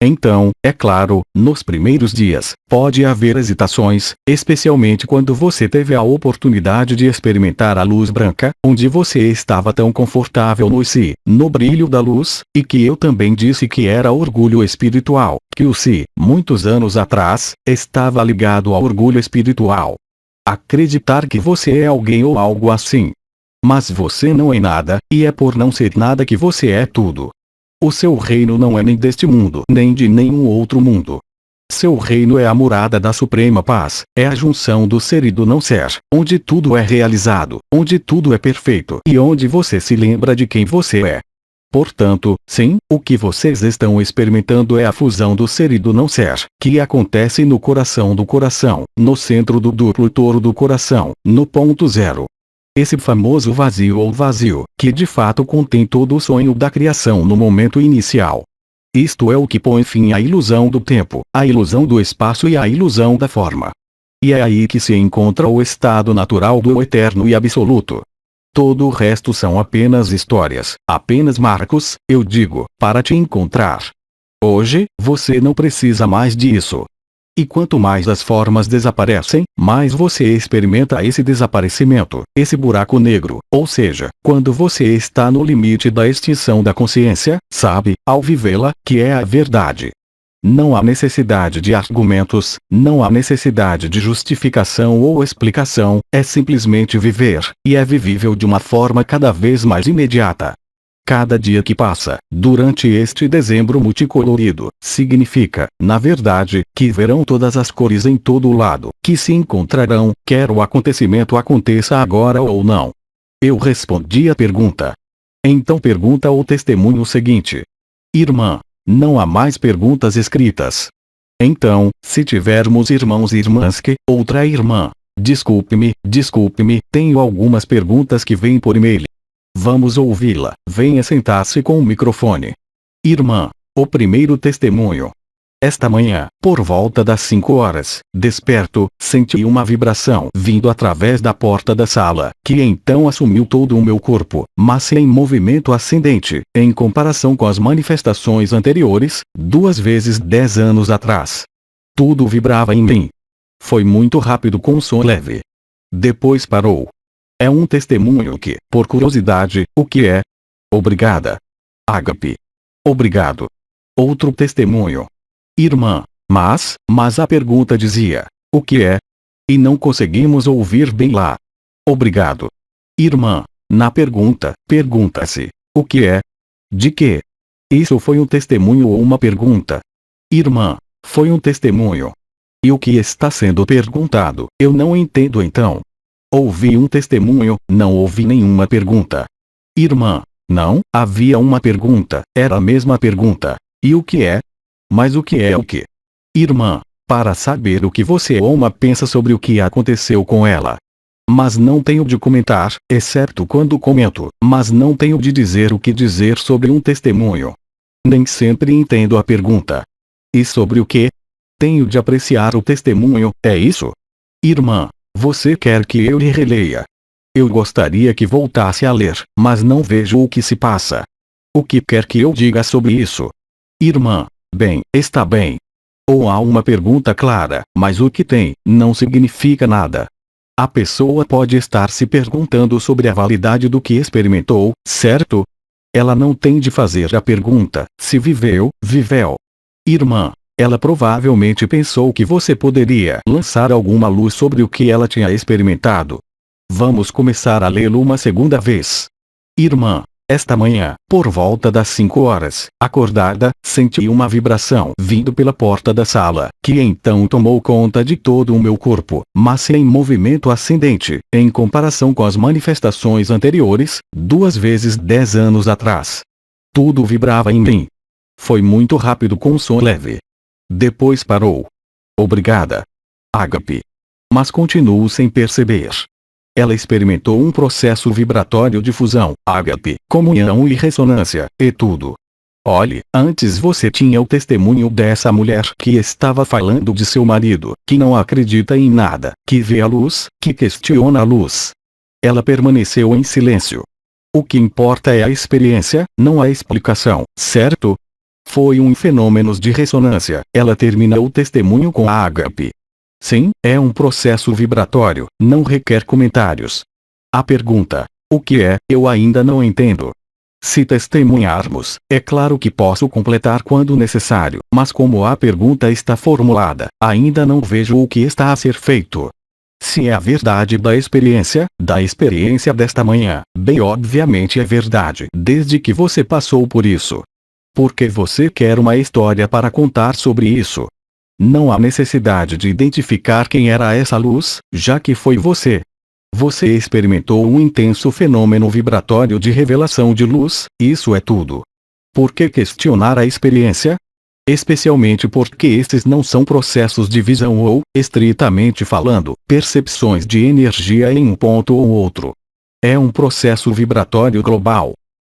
Então, é claro, nos primeiros dias, pode haver hesitações, especialmente quando você teve a oportunidade de experimentar a luz branca, onde você estava tão confortável no si, no brilho da luz, e que eu também disse que era orgulho espiritual, que o si, muitos anos atrás, estava ligado ao orgulho espiritual. Acreditar que você é alguém ou algo assim. Mas você não é nada, e é por não ser nada que você é tudo. O seu reino não é nem deste mundo, nem de nenhum outro mundo. Seu reino é a morada da suprema paz, é a junção do ser e do não ser, onde tudo é realizado, onde tudo é perfeito e onde você se lembra de quem você é. Portanto, sim, o que vocês estão experimentando é a fusão do ser e do não ser, que acontece no coração do coração, no centro do duplo toro do coração, no ponto zero. Esse famoso vazio ou vazio, que de fato contém todo o sonho da criação no momento inicial. Isto é o que põe fim à ilusão do tempo, à ilusão do espaço e à ilusão da forma. E é aí que se encontra o estado natural do eterno e absoluto. Todo o resto são apenas histórias, apenas marcos, eu digo, para te encontrar. Hoje, você não precisa mais disso. E quanto mais as formas desaparecem, mais você experimenta esse desaparecimento, esse buraco negro, ou seja, quando você está no limite da extinção da consciência, sabe, ao vivê-la, que é a verdade. Não há necessidade de argumentos, não há necessidade de justificação ou explicação, é simplesmente viver, e é vivível de uma forma cada vez mais imediata. Cada dia que passa, durante este dezembro multicolorido, significa, na verdade, que verão todas as cores em todo o lado, que se encontrarão, quer o acontecimento aconteça agora ou não. Eu respondi a pergunta. Então pergunta o testemunho seguinte. Irmã, não há mais perguntas escritas. Então, se tivermos irmãos e irmãs que, outra irmã, desculpe-me, tenho algumas perguntas que vêm por e-mail. Vamos ouvi-la, venha sentar-se com o microfone. Irmã, o primeiro testemunho. Esta manhã, por volta das 5 horas, desperto, senti uma vibração vindo através da porta da sala, que então assumiu todo o meu corpo, mas em movimento ascendente, em comparação com as manifestações anteriores, 2 vezes 10 anos atrás. Tudo vibrava em mim. Foi muito rápido com um som leve. Depois parou. É um testemunho que, por curiosidade, o que é? Obrigada. Ágape. Obrigado. Outro testemunho. Irmã, mas a pergunta dizia, o que é? E não conseguimos ouvir bem lá. Obrigado. Irmã, na pergunta, pergunta-se, o que é? De quê? Isso foi um testemunho ou uma pergunta? Irmã, foi um testemunho. E o que está sendo perguntado, eu não entendo então. Ouvi um testemunho, não ouvi nenhuma pergunta. Irmã, não, havia uma pergunta, era a mesma pergunta. E o que é? Mas o que é o que? Irmã, para saber o que você ou uma pensa sobre o que aconteceu com ela. Mas não tenho de comentar, exceto quando comento, mas não tenho de dizer o que dizer sobre um testemunho. Nem sempre entendo a pergunta. E sobre o que? Tenho de apreciar o testemunho, é isso? Irmã, você quer que eu lhe releia? Eu gostaria que voltasse a ler, mas não vejo o que se passa. O que quer que eu diga sobre isso? Irmã, bem, está bem. Ou há uma pergunta clara, mas o que tem, não significa nada. A pessoa pode estar se perguntando sobre a validade do que experimentou, certo? Ela não tem de fazer a pergunta, se viveu, viveu. Irmã, ela provavelmente pensou que você poderia lançar alguma luz sobre o que ela tinha experimentado. Vamos começar a lê-lo uma segunda vez. Irmã, esta manhã, por volta das 5 horas, acordada, senti uma vibração vindo pela porta da sala, que então tomou conta de todo o meu corpo, mas em movimento ascendente, em comparação com as manifestações anteriores, 2 vezes 10 anos atrás. Tudo vibrava em mim. Foi muito rápido com um som leve. Depois parou. Obrigada. Ágape. Mas continuo sem perceber. Ela experimentou um processo vibratório de fusão, ágape, comunhão e ressonância, e tudo. Olhe, antes você tinha o testemunho dessa mulher que estava falando de seu marido, que não acredita em nada, que vê a luz, que questiona a luz. Ela permaneceu em silêncio. O que importa é a experiência, não a explicação, certo? Foi um fenômeno de ressonância. Ela termina o testemunho com a ágape. Sim, é um processo vibratório, não requer comentários. A pergunta, o que é, eu ainda não entendo. Se testemunharmos, é claro que posso completar quando necessário, mas como a pergunta está formulada, ainda não vejo o que está a ser feito. Se é a verdade da experiência desta manhã, bem obviamente é verdade, desde que você passou por isso. Porque você quer uma história para contar sobre isso. Não há necessidade de identificar quem era essa luz, já que foi você. Você experimentou um intenso fenômeno vibratório de revelação de luz, isso é tudo. Por que questionar a experiência? Especialmente porque estes não são processos de visão ou, estritamente falando, percepções de energia em um ponto ou outro. É um processo vibratório global.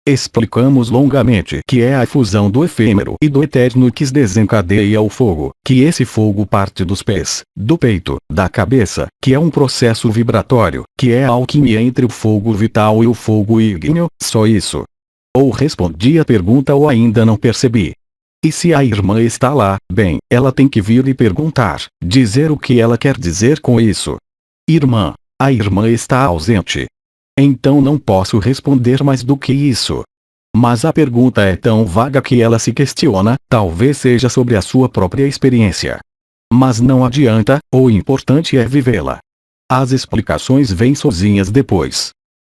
Explicamos longamente que é a fusão do efêmero e do eterno que desencadeia o fogo, que esse fogo parte dos pés, do peito, da cabeça, que é um processo vibratório, que é a alquimia entre o fogo vital e o fogo ígneo, só isso. Ou respondi a pergunta ou ainda não percebi. E se a irmã está lá, bem, ela tem que vir e perguntar, dizer o que ela quer dizer com isso. Irmã, a irmã está ausente. Então não posso responder mais do que isso. Mas a pergunta é tão vaga que ela se questiona, talvez seja sobre a sua própria experiência. Mas não adianta, o importante é vivê-la. As explicações vêm sozinhas depois.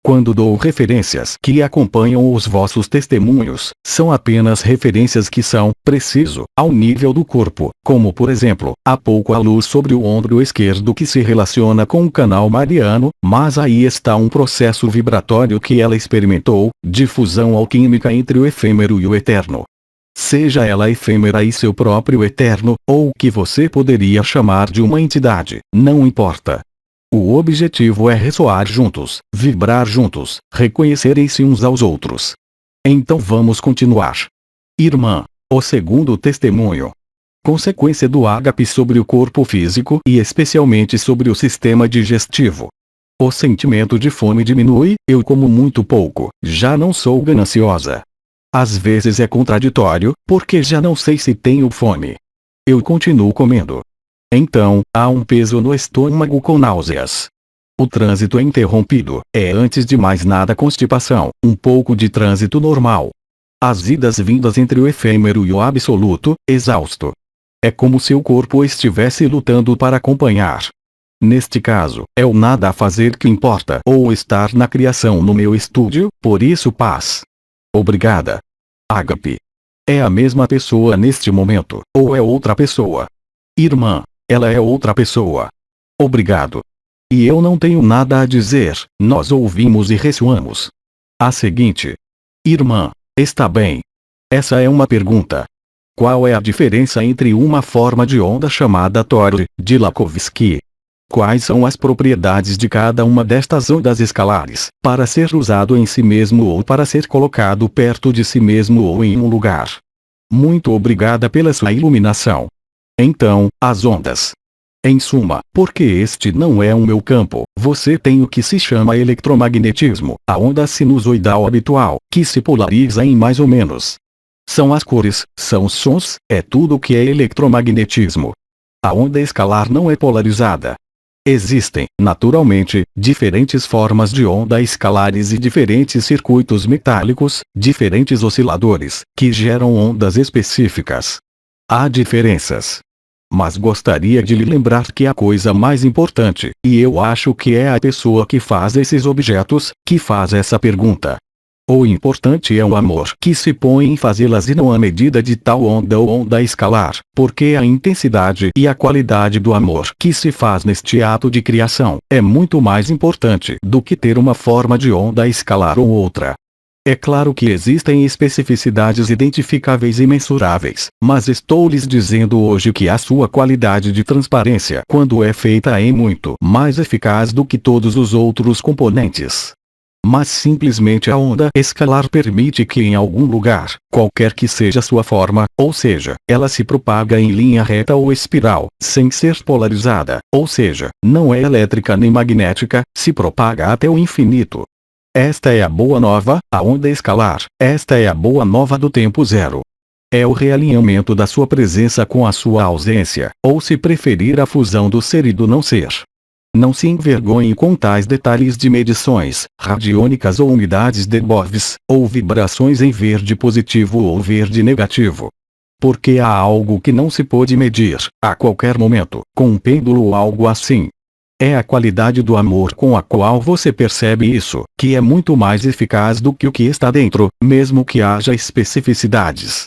Quando dou referências que acompanham os vossos testemunhos, são apenas referências que são, preciso, ao nível do corpo, como por exemplo, há pouco a luz sobre o ombro esquerdo que se relaciona com o canal mariano, mas aí está um processo vibratório que ela experimentou, de fusão alquímica entre o efêmero e o eterno. Seja ela efêmera e seu próprio eterno, ou o que você poderia chamar de uma entidade, não importa. O objetivo é ressoar juntos, vibrar juntos, reconhecerem-se uns aos outros. Então vamos continuar. Irmã, o segundo testemunho. Consequência do ágape sobre o corpo físico e especialmente sobre o sistema digestivo. O sentimento de fome diminui, eu como muito pouco, já não sou gananciosa. Às vezes é contraditório, porque já não sei se tenho fome. Eu continuo comendo. Então, há um peso no estômago com náuseas. O trânsito é interrompido, é antes de mais nada constipação, um pouco de trânsito normal. As idas-vindas entre o efêmero e o absoluto, exausto. É como se o corpo estivesse lutando para acompanhar. Neste caso, é o nada a fazer que importa ou estar na criação no meu estúdio, por isso paz. Obrigada. Ágape. É a mesma pessoa neste momento, ou é outra pessoa? Irmã. Ela é outra pessoa. Obrigado. E eu não tenho nada a dizer, nós ouvimos e ressoamos. A seguinte. Irmã, está bem. Essa é uma pergunta. Qual é a diferença entre uma forma de onda chamada Tori, de Lakovsky? Quais são as propriedades de cada uma destas ondas escalares, para ser usado em si mesmo ou para ser colocado perto de si mesmo ou em um lugar? Muito obrigada pela sua iluminação. Então, as ondas. Em suma, porque este não é o meu campo, você tem o que se chama eletromagnetismo, a onda sinusoidal habitual, que se polariza em mais ou menos. São as cores, são os sons, é tudo o que é eletromagnetismo. A onda escalar não é polarizada. Existem, naturalmente, diferentes formas de onda escalares e diferentes circuitos metálicos, diferentes osciladores, que geram ondas específicas. Há diferenças. Mas gostaria de lhe lembrar que a coisa mais importante, e eu acho que é a pessoa que faz esses objetos, que faz essa pergunta. O importante é o amor que se põe em fazê-las e não a medida de tal onda ou onda escalar, porque a intensidade e a qualidade do amor que se faz neste ato de criação, é muito mais importante do que ter uma forma de onda escalar ou outra. É claro que existem especificidades identificáveis e mensuráveis, mas estou lhes dizendo hoje que a sua qualidade de transparência quando é feita é muito mais eficaz do que todos os outros componentes. Mas simplesmente a onda escalar permite que em algum lugar, qualquer que seja sua forma, ou seja, ela se propaga em linha reta ou espiral, sem ser polarizada, ou seja, não é elétrica nem magnética, se propaga até o infinito. Esta é a boa nova, a onda escalar, esta é a boa nova do tempo zero. É o realinhamento da sua presença com a sua ausência, ou se preferir a fusão do ser e do não ser. Não se envergonhe com tais detalhes de medições, radiônicas ou unidades de Boves, ou vibrações em verde positivo ou verde negativo. Porque há algo que não se pode medir, a qualquer momento, com um pêndulo ou algo assim. É a qualidade do amor com a qual você percebe isso, que é muito mais eficaz do que o que está dentro, mesmo que haja especificidades.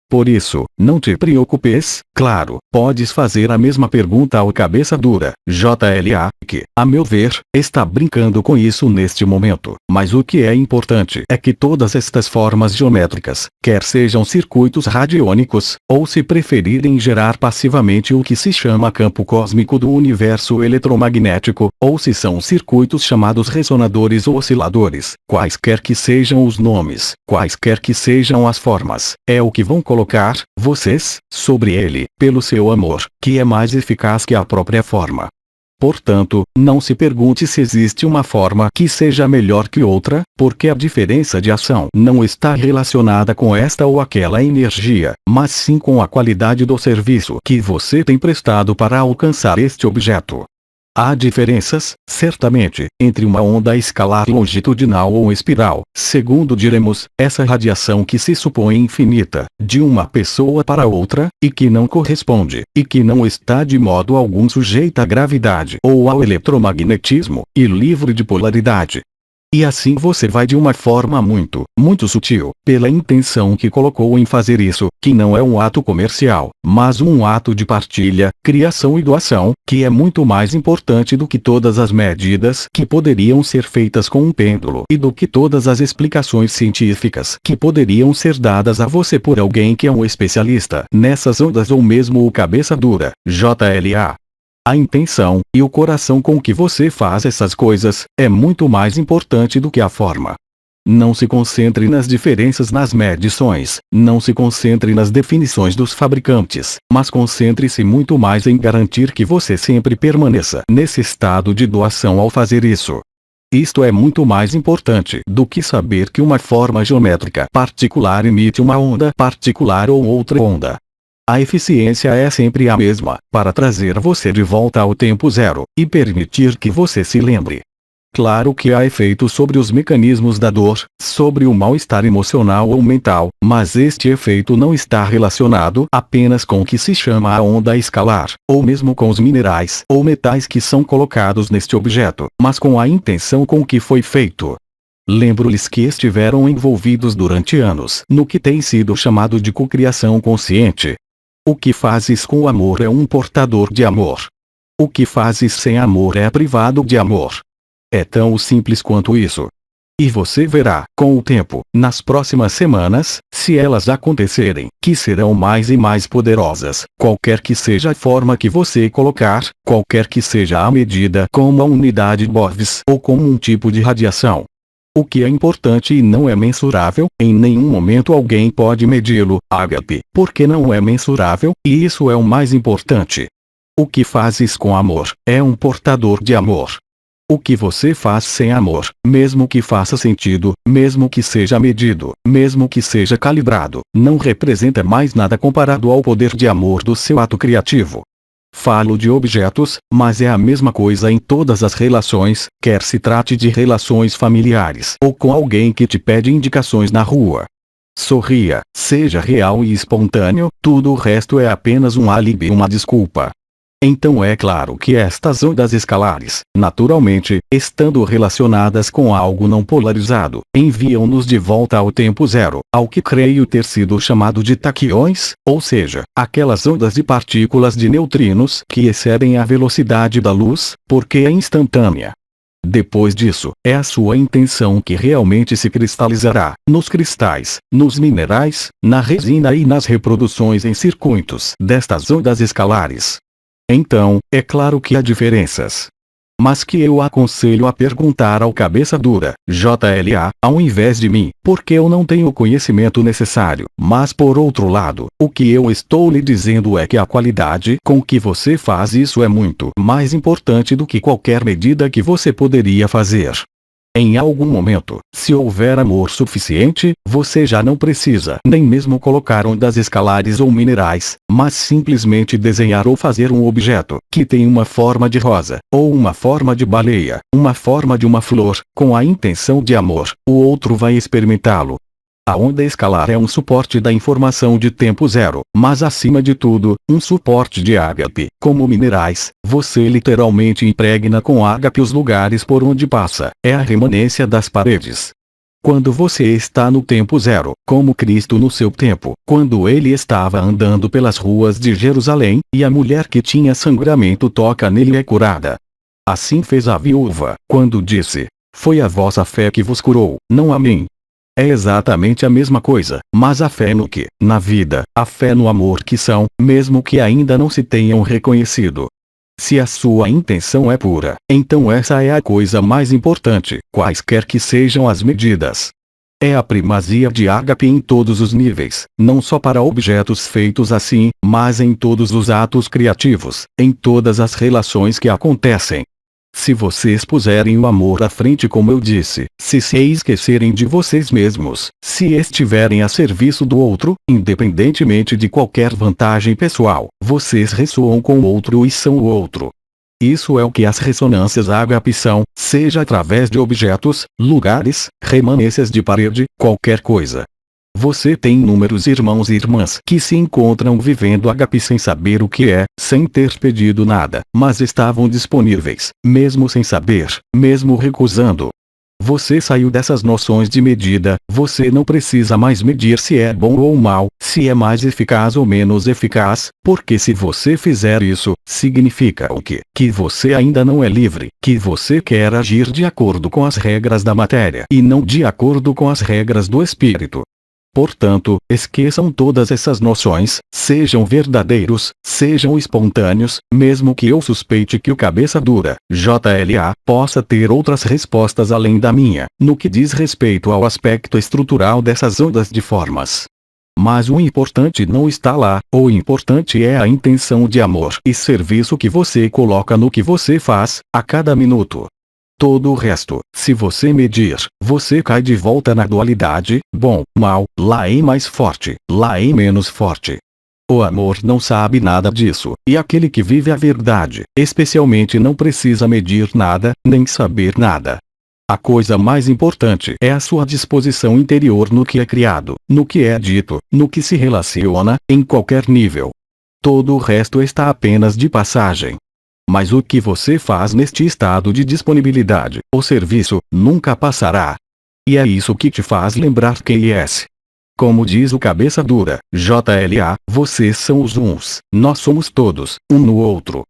Por isso, não te preocupes, claro, podes fazer a mesma pergunta ao cabeça dura, JLA, que, a meu ver, está brincando com isso neste momento, mas o que é importante é que todas estas formas geométricas, quer sejam circuitos radiônicos, ou se preferirem gerar passivamente o que se chama campo cósmico do universo eletromagnético, ou se são circuitos chamados ressonadores ou osciladores, quaisquer que sejam os nomes, quaisquer que sejam as formas, é o que vão colocar, vocês, sobre ele, pelo seu amor, que é mais eficaz que a própria forma. Portanto, não se pergunte se existe uma forma que seja melhor que outra, porque a diferença de ação não está relacionada com esta ou aquela energia, mas sim com a qualidade do serviço que você tem prestado para alcançar este objeto. Há diferenças, certamente, entre uma onda escalar longitudinal ou espiral, segundo diremos, essa radiação que se supõe infinita, de uma pessoa para outra, e que não corresponde, e que não está de modo algum sujeita à gravidade ou ao eletromagnetismo, e livre de polaridade. E assim você vai de uma forma muito, muito sutil, pela intenção que colocou em fazer isso, que não é um ato comercial, mas um ato de partilha, criação e doação, que é muito mais importante do que todas as medidas que poderiam ser feitas com um pêndulo e do que todas as explicações científicas que poderiam ser dadas a você por alguém que é um especialista nessas ondas ou mesmo o cabeça dura, JLA. A intenção, e o coração com que você faz essas coisas, é muito mais importante do que a forma. Não se concentre nas diferenças nas medições, não se concentre nas definições dos fabricantes, mas concentre-se muito mais em garantir que você sempre permaneça nesse estado de doação ao fazer isso. Isto é muito mais importante do que saber que uma forma geométrica particular emite uma onda particular ou outra onda. A eficiência é sempre a mesma, para trazer você de volta ao tempo zero, e permitir que você se lembre. Claro que há efeito sobre os mecanismos da dor, sobre o mal-estar emocional ou mental, mas este efeito não está relacionado apenas com o que se chama a onda escalar, ou mesmo com os minerais ou metais que são colocados neste objeto, mas com a intenção com que foi feito. Lembro-lhes que estiveram envolvidos durante anos no que tem sido chamado de cocriação consciente. O que fazes com o amor é um portador de amor. O que fazes sem amor é privado de amor. É tão simples quanto isso. E você verá, com o tempo, nas próximas semanas, se elas acontecerem, que serão mais e mais poderosas, qualquer que seja a forma que você colocar, qualquer que seja a medida como a unidade Bovis ou como um tipo de radiação. O que é importante e não é mensurável, em nenhum momento alguém pode medi-lo, ágape, porque não é mensurável, e isso é o mais importante. O que fazes com amor, é um portador de amor. O que você faz sem amor, mesmo que faça sentido, mesmo que seja medido, mesmo que seja calibrado, não representa mais nada comparado ao poder de amor do seu ato criativo. Falo de objetos, mas é a mesma coisa em todas as relações, quer se trate de relações familiares ou com alguém que te pede indicações na rua. Sorria, seja real e espontâneo, tudo o resto é apenas um álibi, uma desculpa. Então é claro que estas ondas escalares, naturalmente, estando relacionadas com algo não polarizado, enviam-nos de volta ao tempo zero, ao que creio ter sido chamado de taquiões, ou seja, aquelas ondas de partículas de neutrinos que excedem a velocidade da luz, porque é instantânea. Depois disso, é a sua intenção que realmente se cristalizará, nos cristais, nos minerais, na resina e nas reproduções em circuitos destas ondas escalares. Então, é claro que há diferenças. Mas que eu aconselho a perguntar ao cabeça dura, JLA, ao invés de mim, porque eu não tenho o conhecimento necessário. Mas por outro lado, o que eu estou lhe dizendo é que a qualidade com que você faz isso é muito mais importante do que qualquer medida que você poderia fazer. Em algum momento, se houver amor suficiente, você já não precisa nem mesmo colocar ondas escalares ou minerais, mas simplesmente desenhar ou fazer um objeto que tem uma forma de rosa, ou uma forma de baleia, uma forma de uma flor, com a intenção de amor, o outro vai experimentá-lo. A onda escalar é um suporte da informação de tempo zero, mas acima de tudo, um suporte de ágape. Como minerais, você literalmente impregna com ágape os lugares por onde passa, é a remanência das paredes. quando você está no tempo zero, como Cristo no seu tempo, quando ele estava andando pelas ruas de Jerusalém, e a mulher que tinha sangramento toca nele e é curada. Assim fez a viúva, quando disse: foi a vossa fé que vos curou, não a mim. É exatamente a mesma coisa, mas a fé no que, na vida, a fé no amor que são, mesmo que ainda não se tenham reconhecido. Se a sua intenção é pura, então essa é a coisa mais importante, quaisquer que sejam as medidas. É a primazia de ágape em todos os níveis, não só para objetos feitos assim, mas em todos os atos criativos, em todas as relações que acontecem. Se vocês puserem o amor à frente, como eu disse, se esquecerem de vocês mesmos, se estiverem a serviço do outro, independentemente de qualquer vantagem pessoal, vocês ressoam com o outro e são o outro. Isso é o que as ressonâncias ágape são, seja através de objetos, lugares, remanescências de parede, qualquer coisa. Você tem inúmeros irmãos e irmãs que se encontram vivendo ágape sem saber o que é, sem ter pedido nada, mas estavam disponíveis, mesmo sem saber, mesmo recusando. Você saiu dessas noções de medida, você não precisa mais medir se é bom ou mal, se é mais eficaz ou menos eficaz, porque se você fizer isso, significa o quê? Que você ainda não é livre, que você quer agir de acordo com as regras da matéria e não de acordo com as regras do espírito. Portanto, esqueçam todas essas noções, sejam verdadeiros, sejam espontâneos, mesmo que eu suspeite que o cabeça dura, JLA, possa ter outras respostas além da minha, no que diz respeito ao aspecto estrutural dessas ondas de formas. Mas o importante não está lá, o importante é a intenção de amor e serviço que você coloca no que você faz, a cada minuto. Todo o resto, se você medir, você cai de volta na dualidade, bom, mal, lá é mais forte, lá é menos forte. O amor não sabe nada disso, e aquele que vive a verdade, especialmente não precisa medir nada, nem saber nada. A coisa mais importante é a sua disposição interior no que é criado, no que é dito, no que se relaciona, em qualquer nível. Todo o resto está apenas de passagem. Mas o que você faz neste estado de disponibilidade, o serviço, nunca passará. E é isso que te faz lembrar QS. Como diz o cabeça dura, JLA, vocês são os uns, nós somos todos, um no outro.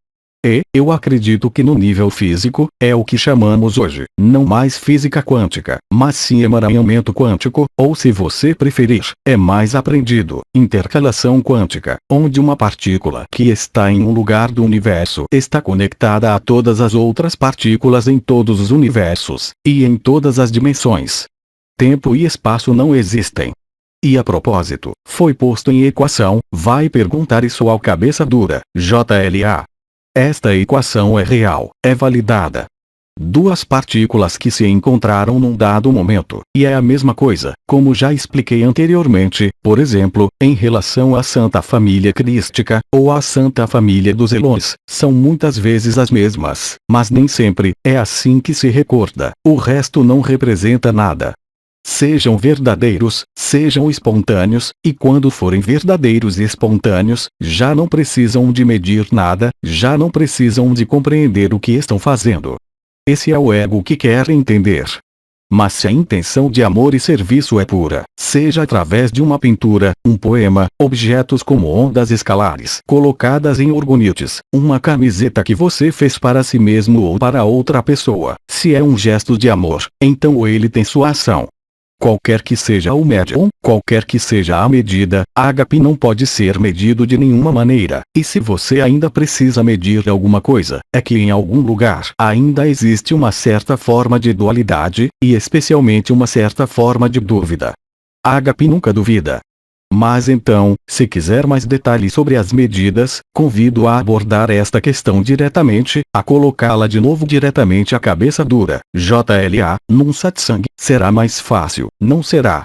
E, eu acredito que no nível físico, é o que chamamos hoje, não mais física quântica, mas sim emaranhamento quântico, ou se você preferir, é mais aprendido, intercalação quântica, onde uma partícula que está em um lugar do universo está conectada a todas as outras partículas em todos os universos, e em todas as dimensões. Tempo e espaço não existem. E a propósito, foi posto em equação, vai perguntar isso ao cabeça dura, JLA. Esta equação é real, é validada. Duas partículas que se encontraram num dado momento, e é a mesma coisa, como já expliquei anteriormente, por exemplo, em relação à Santa Família Crística, ou à Santa Família dos Elons, são muitas vezes as mesmas, mas nem sempre, é assim que se recorda, o resto não representa nada. Sejam verdadeiros, sejam espontâneos, e quando forem verdadeiros e espontâneos, já não precisam de medir nada, já não precisam de compreender o que estão fazendo. Esse é o ego que quer entender. Mas se a intenção de amor e serviço é pura, seja através de uma pintura, um poema, objetos como ondas escalares colocadas em orgonites, uma camiseta que você fez para si mesmo ou para outra pessoa, se é um gesto de amor, então ele tem sua ação. Qualquer que seja o médium, qualquer que seja a medida, ágape não pode ser medido de nenhuma maneira, e se você ainda precisa medir alguma coisa, é que em algum lugar ainda existe uma certa forma de dualidade, e especialmente uma certa forma de dúvida. Ágape nunca duvida. Mas então, se quiser mais detalhes sobre as medidas, convido a abordar esta questão diretamente, a colocá-la de novo diretamente à cabeça dura, JLA, num satsang, será mais fácil, não será?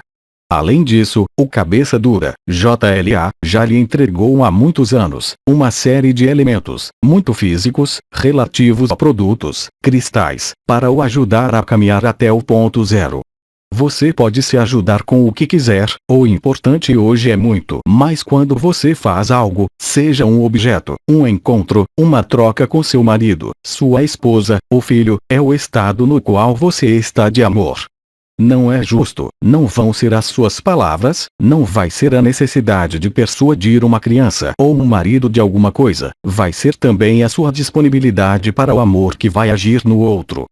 Além disso, o cabeça dura, JLA, já lhe entregou há muitos anos, uma série de elementos, muito físicos, relativos a produtos, cristais, para o ajudar a caminhar até o ponto zero. Você pode se ajudar com o que quiser, o importante hoje é muito mais quando você faz algo, seja um objeto, um encontro, uma troca com seu marido, sua esposa, ou filho, é o estado no qual você está de amor. Não é justo, não vão ser as suas palavras, não vai ser a necessidade de persuadir uma criança ou um marido de alguma coisa, vai ser também a sua disponibilidade para o amor que vai agir no outro.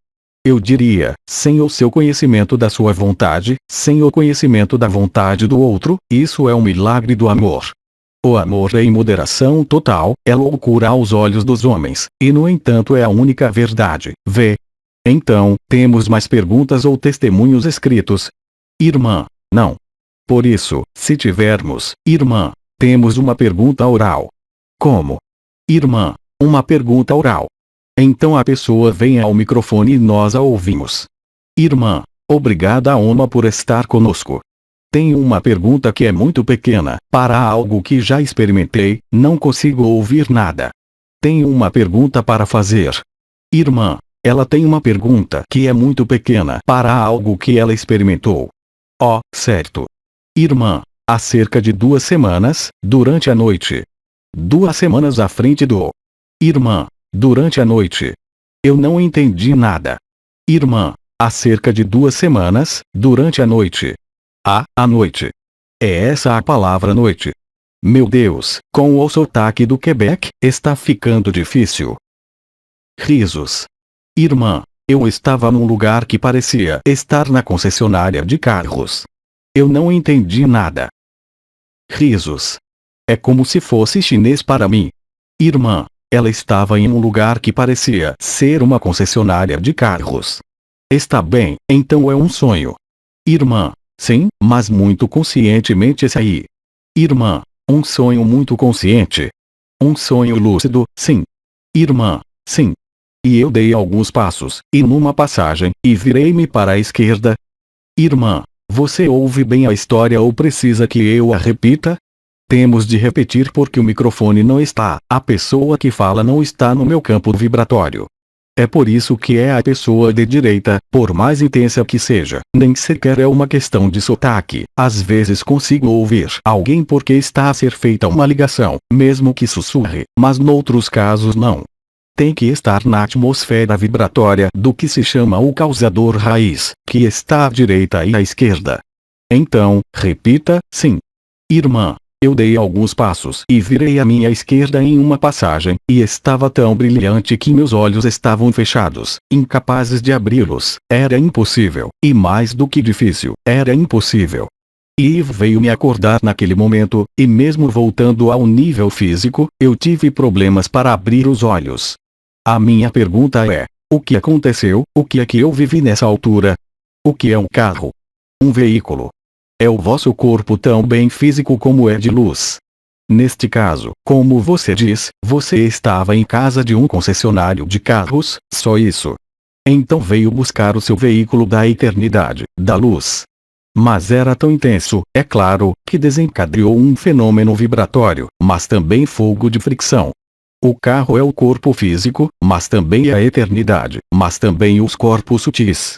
Eu diria, sem o seu conhecimento da sua vontade, sem o conhecimento da vontade do outro, isso é um milagre do amor. O amor é em moderação total, é loucura aos olhos dos homens, e no entanto é a única verdade. Vê. Então, temos mais perguntas ou testemunhos escritos? Irmã, não. Por isso, se tivermos, irmã, temos uma pergunta oral. Como? Irmã, uma pergunta oral. Então a pessoa vem ao microfone e nós a ouvimos. Irmã, obrigada Oma por estar conosco. Tenho uma pergunta que é muito pequena, para algo que já experimentei, não consigo ouvir nada. Tenho uma pergunta para fazer. Irmã, ela tem uma pergunta que é muito pequena para algo que ela experimentou. Oh, certo. Irmã, há cerca de 2 semanas, durante a noite. 2 semanas à frente do. Irmã, durante a noite. Eu não entendi nada. Irmã, há cerca de 2 semanas, durante a noite. À noite. É essa a palavra noite. Meu Deus, com o sotaque do Quebec, está ficando difícil. Risos. Irmã, eu estava num lugar que parecia estar na concessionária de carros. Eu não entendi nada. Risos. É como se fosse chinês para mim. Irmã, ela estava em um lugar que parecia ser uma concessionária de carros. Está bem, então é um sonho. Irmã, sim, mas muito conscientemente esse aí. Irmã, um sonho muito consciente. Um sonho lúcido, sim. Irmã, sim. E eu dei alguns passos, e numa passagem, e virei-me para a esquerda. Irmã, você ouve bem a história ou precisa que eu a repita? Temos de repetir porque o microfone não está, a pessoa que fala não está no meu campo vibratório. É por isso que é a pessoa de direita, por mais intensa que seja, nem sequer é uma questão de sotaque. Às vezes consigo ouvir alguém porque está a ser feita uma ligação, mesmo que sussurre, mas noutros casos não. Tem que estar na atmosfera vibratória do que se chama o causador raiz, que está à direita e à esquerda. Então, repita, sim. Irmã, eu dei alguns passos e virei à minha esquerda em uma passagem, e estava tão brilhante que meus olhos estavam fechados, incapazes de abri-los. Era impossível, e mais do que difícil, era impossível. Eve veio me acordar naquele momento, e mesmo voltando ao nível físico, eu tive problemas para abrir os olhos. A minha pergunta é: o que aconteceu? O que é que eu vivi nessa altura? O que é um carro? Um veículo? É o vosso corpo tão bem físico como é de luz. Neste caso, como você diz, você estava em casa de um concessionário de carros, só isso. Então veio buscar o seu veículo da eternidade, da luz. Mas era tão intenso, é claro, que desencadeou um fenômeno vibratório, mas também fogo de fricção. O carro é o corpo físico, mas também é a eternidade, mas também os corpos sutis.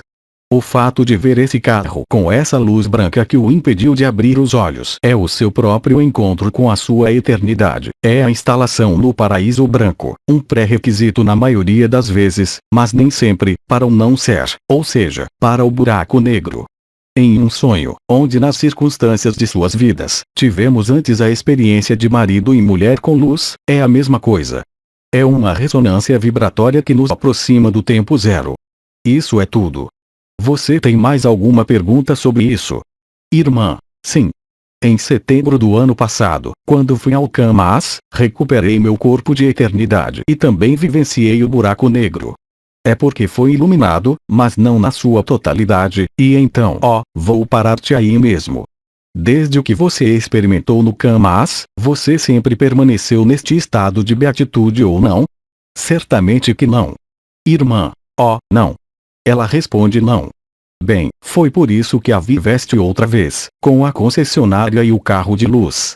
O fato de ver esse carro com essa luz branca que o impediu de abrir os olhos é o seu próprio encontro com a sua eternidade. É a instalação no paraíso branco, um pré-requisito na maioria das vezes, mas nem sempre, para o não ser, ou seja, para o buraco negro. Em um sonho, onde nas circunstâncias de suas vidas, tivemos antes a experiência de marido e mulher com luz, é a mesma coisa. É uma ressonância vibratória que nos aproxima do tempo zero. Isso é tudo. Você tem mais alguma pergunta sobre isso? Irmã, sim. Em setembro do ano passado, quando fui ao Camas, recuperei meu corpo de eternidade e também vivenciei o buraco negro. É porque foi iluminado, mas não na sua totalidade, e então, vou parar-te aí mesmo. Desde o que você experimentou no Camas, você sempre permaneceu neste estado de beatitude ou não? Certamente que não. Irmã, não. Ela responde não. Bem, foi por isso que a viveste outra vez, com a concessionária e o carro de luz.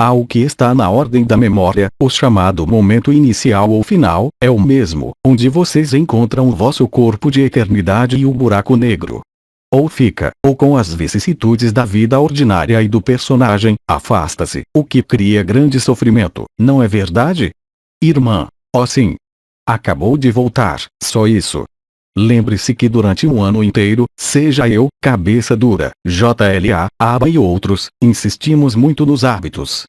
Há o que está na ordem da memória, o chamado momento inicial ou final, é o mesmo, onde vocês encontram o vosso corpo de eternidade e o buraco negro. Ou fica, ou com as vicissitudes da vida ordinária e do personagem, afasta-se, o que cria grande sofrimento, não é verdade? Irmã, sim. Acabou de voltar, só isso. Lembre-se que durante um ano inteiro, seja eu, Cabeça Dura, JLA, Aba e outros, insistimos muito nos hábitos.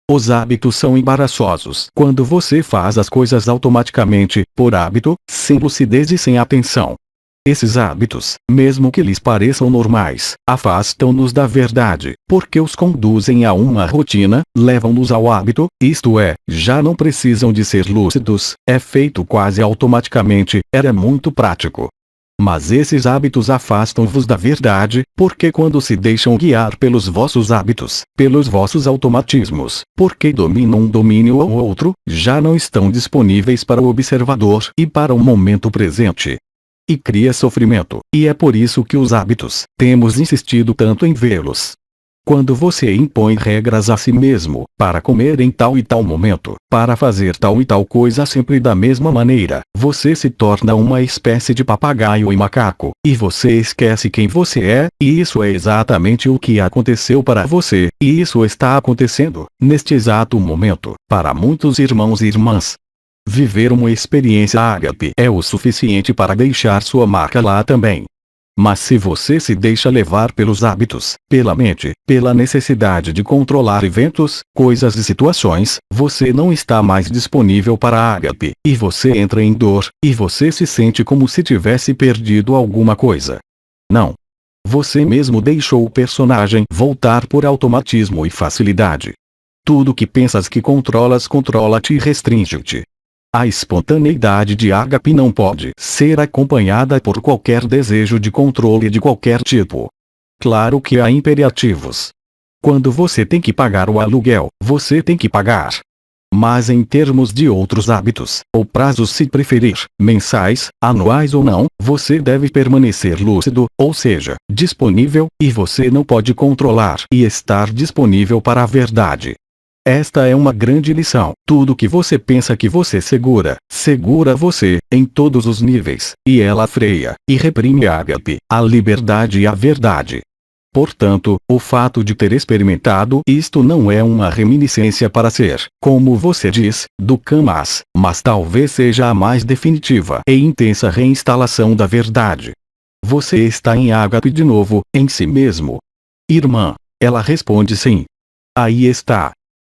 Os hábitos são embaraçosos quando você faz as coisas automaticamente, por hábito, sem lucidez e sem atenção. Esses hábitos, mesmo que lhes pareçam normais, afastam-nos da verdade, porque os conduzem a uma rotina, levam-nos ao hábito, isto é, já não precisam de ser lúcidos, é feito quase automaticamente, era muito prático. Mas esses hábitos afastam-vos da verdade, porque quando se deixam guiar pelos vossos hábitos, pelos vossos automatismos, porque dominam um domínio ou outro, já não estão disponíveis para o observador e para o momento presente. E cria sofrimento, e é por isso que os hábitos, temos insistido tanto em vê-los. Quando você impõe regras a si mesmo, para comer em tal e tal momento, para fazer tal e tal coisa sempre da mesma maneira, você se torna uma espécie de papagaio e macaco, e você esquece quem você é, e isso é exatamente o que aconteceu para você, e isso está acontecendo, neste exato momento, para muitos irmãos e irmãs. Viver uma experiência ágape é o suficiente para deixar sua marca lá também. Mas se você se deixa levar pelos hábitos, pela mente, pela necessidade de controlar eventos, coisas e situações, você não está mais disponível para a ágape, e você entra em dor, e você se sente como se tivesse perdido alguma coisa. Não. Você mesmo deixou o personagem voltar por automatismo e facilidade. Tudo que pensas que controlas controla-te e restringe-te. A espontaneidade de ágape não pode ser acompanhada por qualquer desejo de controle de qualquer tipo. Claro que há imperativos. Quando você tem que pagar o aluguel, você tem que pagar. Mas em termos de outros hábitos, ou prazos se preferir, mensais, anuais ou não, você deve permanecer lúcido, ou seja, disponível, e você não pode controlar e estar disponível para a verdade. Esta é uma grande lição. Tudo que você pensa que você segura, segura você, em todos os níveis, e ela freia, e reprime a ágape, a liberdade e a verdade. Portanto, o fato de ter experimentado isto não é uma reminiscência para ser, como você diz, do Kamas, mas talvez seja a mais definitiva e intensa reinstalação da verdade. Você está em ágape de novo, em si mesmo. Irmã. Ela responde sim. Aí está.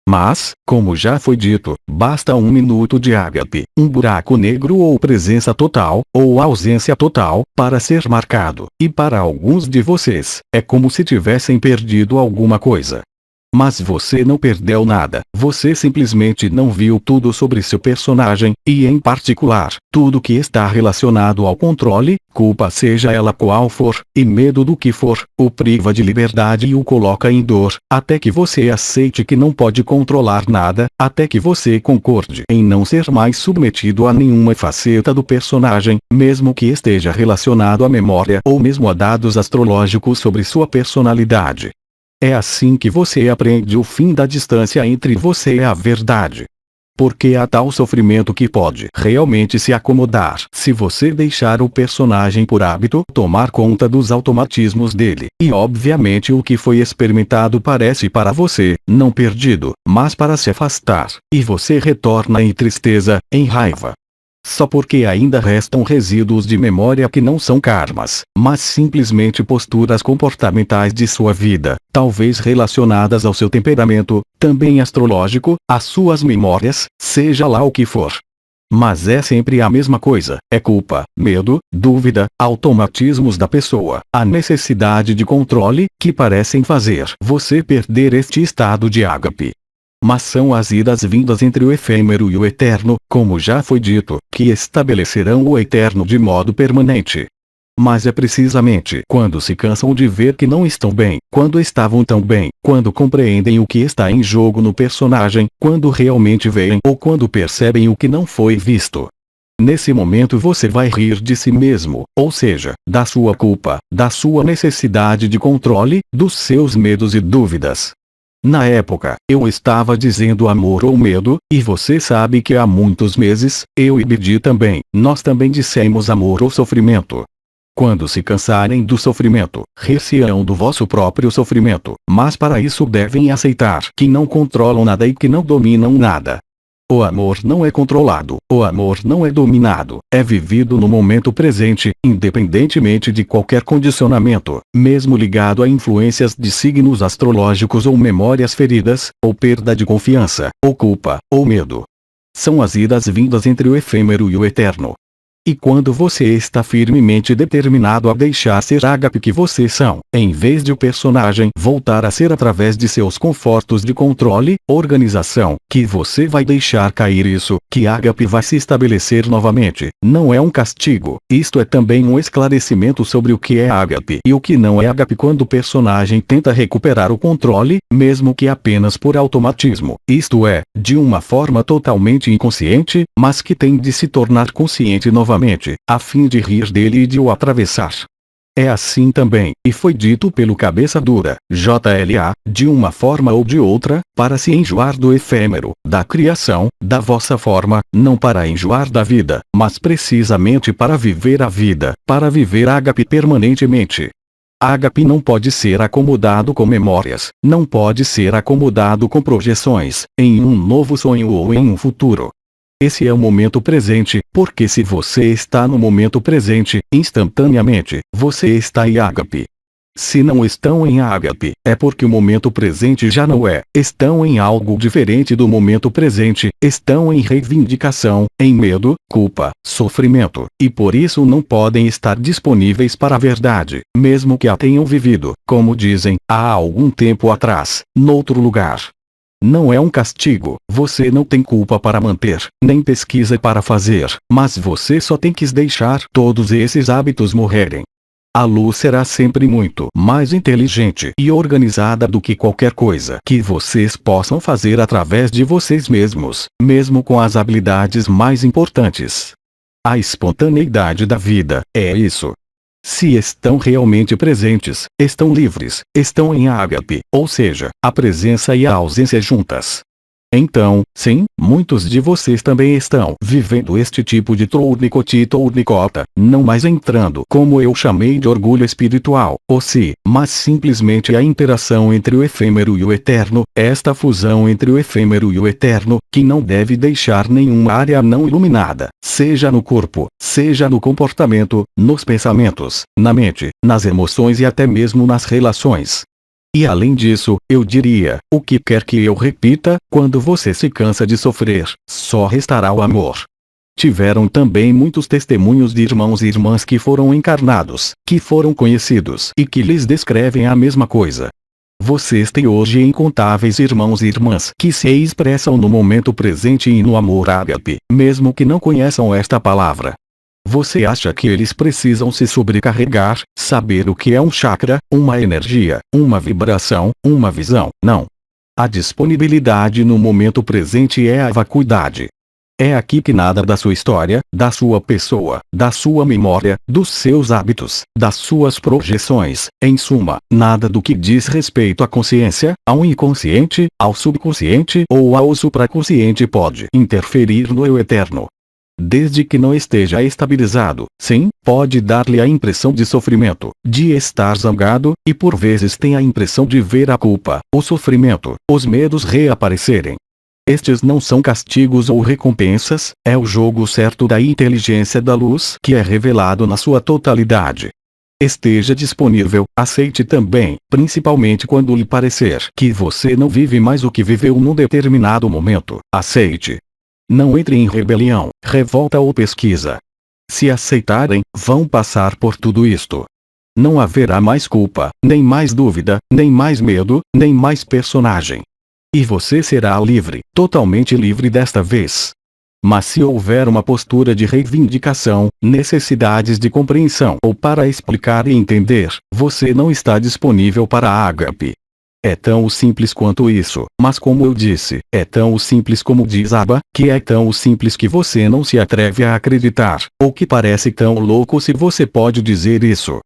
Mas, como já foi dito, basta um minuto de ágape, um buraco negro ou presença total, ou ausência total, para ser marcado, e para alguns de vocês, é como se tivessem perdido alguma coisa. Mas você não perdeu nada, você simplesmente não viu tudo sobre seu personagem, e em particular, tudo que está relacionado ao controle, culpa seja ela qual for, e medo do que for, o priva de liberdade e o coloca em dor, até que você aceite que não pode controlar nada, até que você concorde em não ser mais submetido a nenhuma faceta do personagem, mesmo que esteja relacionado à memória ou mesmo a dados astrológicos sobre sua personalidade. É assim que você aprende o fim da distância entre você e a verdade. Porque há tal sofrimento que pode realmente se acomodar se você deixar o personagem por hábito tomar conta dos automatismos dele. E obviamente o que foi experimentado parece para você, não perdido, mas para se afastar, e você retorna em tristeza, em raiva. Só porque ainda restam resíduos de memória que não são karmas, mas simplesmente posturas comportamentais de sua vida, talvez relacionadas ao seu temperamento, também astrológico, às suas memórias, seja lá o que for. Mas é sempre a mesma coisa, é culpa, medo, dúvida, automatismos da pessoa, a necessidade de controle, que parecem fazer você perder este estado de ágape. Mas são as idas-vindas entre o efêmero e o eterno, como já foi dito, que estabelecerão o eterno de modo permanente. Mas é precisamente quando se cansam de ver que não estão bem, quando estavam tão bem, quando compreendem o que está em jogo no personagem, quando realmente veem ou quando percebem o que não foi visto. Nesse momento você vai rir de si mesmo, ou seja, da sua culpa, da sua necessidade de controle, dos seus medos e dúvidas. Na época, eu estava dizendo amor ou medo, e você sabe que há muitos meses, eu e Bidi também, nós também dissemos amor ou sofrimento. Quando se cansarem do sofrimento, rir-se-ão do vosso próprio sofrimento, mas para isso devem aceitar que não controlam nada e que não dominam nada. O amor não é controlado, o amor não é dominado, é vivido no momento presente, independentemente de qualquer condicionamento, mesmo ligado a influências de signos astrológicos ou memórias feridas, ou perda de confiança, ou culpa, ou medo. São as idas-vindas entre o efêmero e o eterno. E quando você está firmemente determinado a deixar ser ágape que vocês são, em vez de o personagem voltar a ser através de seus confortos de controle, organização, que você vai deixar cair isso, que ágape vai se estabelecer novamente, não é um castigo, isto é também um esclarecimento sobre o que é ágape e o que não é ágape quando o personagem tenta recuperar o controle, mesmo que apenas por automatismo, isto é, de uma forma totalmente inconsciente, mas que tem de se tornar consciente novamente, a fim de rir dele e de o atravessar. É assim também, e foi dito pelo cabeça dura, JLA, de uma forma ou de outra, para se enjoar do efêmero, da criação, da vossa forma, não para enjoar da vida, mas precisamente para viver a vida, para viver ágape permanentemente. Ágape não pode ser acomodado com memórias, não pode ser acomodado com projeções, em um novo sonho ou em um futuro. Esse é o momento presente, porque se você está no momento presente, instantaneamente, você está em ágape. Se não estão em ágape, é porque o momento presente já não é, estão em algo diferente do momento presente, estão em reivindicação, em medo, culpa, sofrimento, e por isso não podem estar disponíveis para a verdade, mesmo que a tenham vivido, como dizem, há algum tempo atrás, noutro lugar. Não é um castigo, você não tem culpa para manter, nem pesquisa para fazer, mas você só tem que deixar todos esses hábitos morrerem. A luz será sempre muito mais inteligente e organizada do que qualquer coisa que vocês possam fazer através de vocês mesmos, mesmo com as habilidades mais importantes. A espontaneidade da vida é isso. Se estão realmente presentes, estão livres, estão em ágape, ou seja, a presença e a ausência juntas. Então, sim, muitos de vocês também estão vivendo este tipo de Tournicota, não mais entrando como eu chamei de orgulho espiritual, ou se, mas simplesmente a interação entre o efêmero e o eterno, esta fusão entre o efêmero e o eterno, que não deve deixar nenhuma área não iluminada, seja no corpo, seja no comportamento, nos pensamentos, na mente, nas emoções e até mesmo nas relações. E além disso, eu diria, o que quer que eu repita, quando você se cansa de sofrer, só restará o amor. Tiveram também muitos testemunhos de irmãos e irmãs que foram encarnados, que foram conhecidos e que lhes descrevem a mesma coisa. Vocês têm hoje incontáveis irmãos e irmãs que se expressam no momento presente e no amor ágape, mesmo que não conheçam esta palavra. Você acha que eles precisam se sobrecarregar, saber o que é um chakra, uma energia, uma vibração, uma visão? Não. A disponibilidade no momento presente é a vacuidade. É aqui que nada da sua história, da sua pessoa, da sua memória, dos seus hábitos, das suas projeções, em suma, nada do que diz respeito à consciência, ao inconsciente, ao subconsciente ou ao supraconsciente pode interferir no eu eterno. Desde que não esteja estabilizado, sim, pode dar-lhe a impressão de sofrimento, de estar zangado, e por vezes tem a impressão de ver a culpa, o sofrimento, os medos reaparecerem. Estes não são castigos ou recompensas, é o jogo certo da inteligência da luz que é revelado na sua totalidade. Esteja disponível, aceite também, principalmente quando lhe parecer que você não vive mais o que viveu num determinado momento, aceite. Não entre em rebelião, revolta ou pesquisa. Se aceitarem, vão passar por tudo isto. Não haverá mais culpa, nem mais dúvida, nem mais medo, nem mais personagem. E você será livre, totalmente livre desta vez. Mas se houver uma postura de reivindicação, necessidades de compreensão ou para explicar e entender, você não está disponível para a ágape. É tão simples quanto isso, mas como eu disse, é tão simples como diz Abba, que é tão simples que você não se atreve a acreditar, ou que parece tão louco se você pode dizer isso.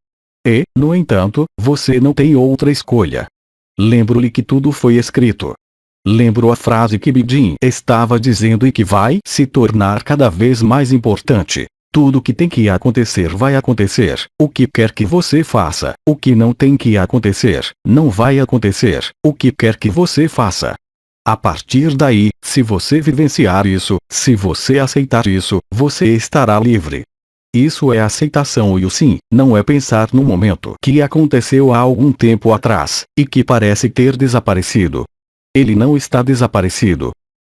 E, no entanto, você não tem outra escolha. Lembro-lhe que tudo foi escrito. Lembro a frase que Bidin estava dizendo e que vai se tornar cada vez mais importante. Tudo que tem que acontecer vai acontecer, o que quer que você faça, o que não tem que acontecer, não vai acontecer, o que quer que você faça. A partir daí, se você vivenciar isso, se você aceitar isso, você estará livre. Isso é aceitação e o sim, não é pensar no momento que aconteceu há algum tempo atrás, e que parece ter desaparecido. Ele não está desaparecido.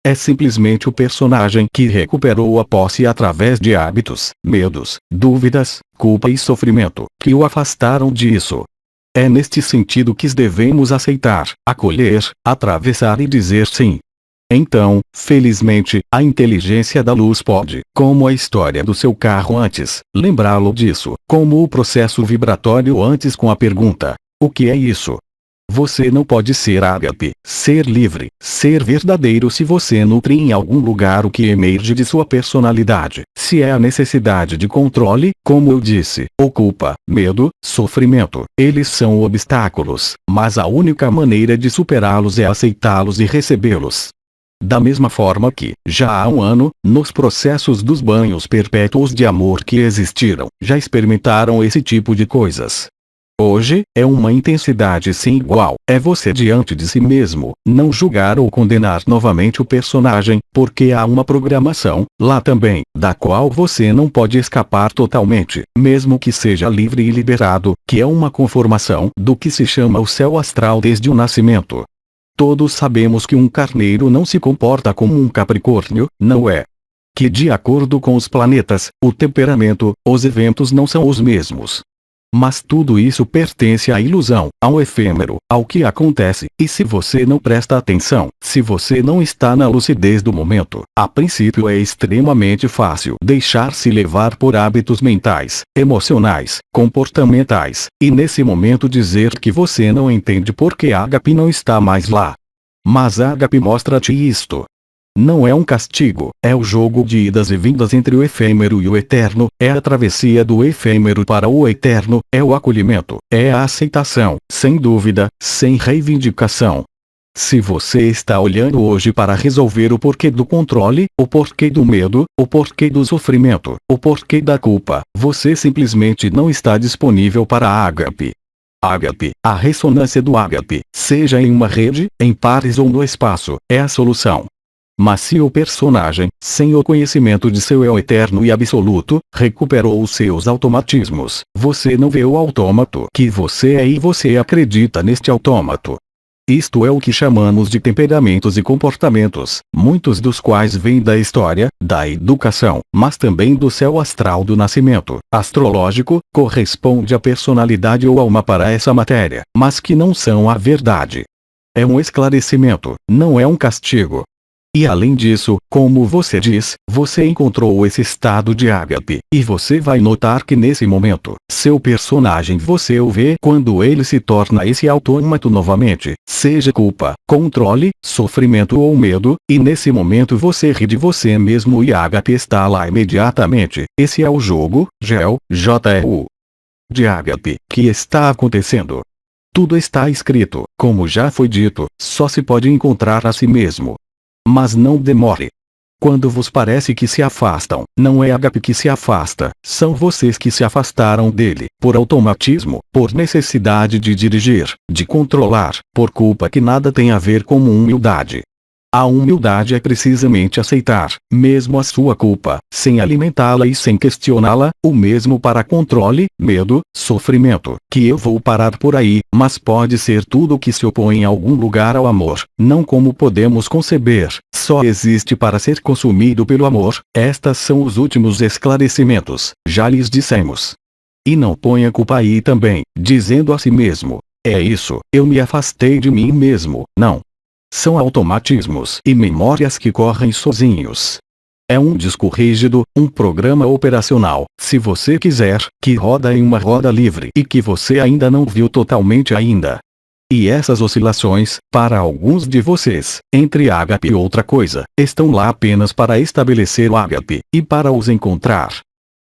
É simplesmente o personagem que recuperou a posse através de hábitos, medos, dúvidas, culpa e sofrimento, que o afastaram disso. É neste sentido que devemos aceitar, acolher, atravessar e dizer sim. Então, felizmente, a inteligência da luz pode, como a história do seu carro antes, lembrá-lo disso, como o processo vibratório antes com a pergunta: o que é isso? Você não pode ser ágape, ser livre, ser verdadeiro se você nutre em algum lugar o que emerge de sua personalidade. Se é a necessidade de controle, como eu disse, ou culpa, medo, sofrimento, eles são obstáculos, mas a única maneira de superá-los é aceitá-los e recebê-los. Da mesma forma que, já há um ano, nos processos dos banhos perpétuos de amor que existiram, já experimentaram esse tipo de coisas. Hoje, é uma intensidade sem igual, é você diante de si mesmo, não julgar ou condenar novamente o personagem, porque há uma programação, lá também, da qual você não pode escapar totalmente, mesmo que seja livre e liberado, que é uma conformação do que se chama o céu astral desde o nascimento. Todos sabemos que um carneiro não se comporta como um capricórnio, não é? Que de acordo com os planetas, o temperamento, os eventos não são os mesmos. Mas tudo isso pertence à ilusão, ao efêmero, ao que acontece, e se você não presta atenção, se você não está na lucidez do momento, a princípio é extremamente fácil deixar-se levar por hábitos mentais, emocionais, comportamentais, e nesse momento dizer que você não entende porque Ágape não está mais lá. Mas Ágape mostra-te isto. Não é um castigo, é o jogo de idas e vindas entre o efêmero e o eterno, é a travessia do efêmero para o eterno, é o acolhimento, é a aceitação, sem dúvida, sem reivindicação. Se você está olhando hoje para resolver o porquê do controle, o porquê do medo, o porquê do sofrimento, o porquê da culpa, você simplesmente não está disponível para a Ágape. Ágape, a ressonância do Ágape, seja em uma rede, em pares ou no espaço, é a solução. Mas se o personagem, sem o conhecimento de seu eu eterno e absoluto, recuperou os seus automatismos, você não vê o autômato que você é e você acredita neste autômato. Isto é o que chamamos de temperamentos e comportamentos, muitos dos quais vêm da história, da educação, mas também do céu astral do nascimento, astrológico, corresponde à personalidade ou alma para essa matéria, mas que não são a verdade. É um esclarecimento, não é um castigo. E além disso, como você diz, você encontrou esse estado de Ágape, e você vai notar que nesse momento, seu personagem você o vê quando ele se torna esse autômato novamente, seja culpa, controle, sofrimento ou medo, e nesse momento você ri de você mesmo e Ágape está lá imediatamente. Esse é o jogo, J-E-U, de Ágape, que está acontecendo. Tudo está escrito, como já foi dito, só se pode encontrar a si mesmo. Mas não demore. Quando vos parece que se afastam, não é Ágape que se afasta, são vocês que se afastaram dele, por automatismo, por necessidade de dirigir, de controlar, por culpa que nada tem a ver com humildade. A humildade é precisamente aceitar, mesmo a sua culpa, sem alimentá-la e sem questioná-la, o mesmo para controle, medo, sofrimento, que eu vou parar por aí, mas pode ser tudo que se opõe em algum lugar ao amor, não como podemos conceber, só existe para ser consumido pelo amor. Estas são os últimos esclarecimentos, já lhes dissemos. E não ponha culpa aí também, dizendo a si mesmo: é isso, eu me afastei de mim mesmo, não. São automatismos e memórias que correm sozinhos. É um disco rígido, um programa operacional, se você quiser, que roda em uma roda livre e que você ainda não viu totalmente ainda. E essas oscilações, para alguns de vocês, entre Ágape e outra coisa, estão lá apenas para estabelecer o Ágape, e para os encontrar.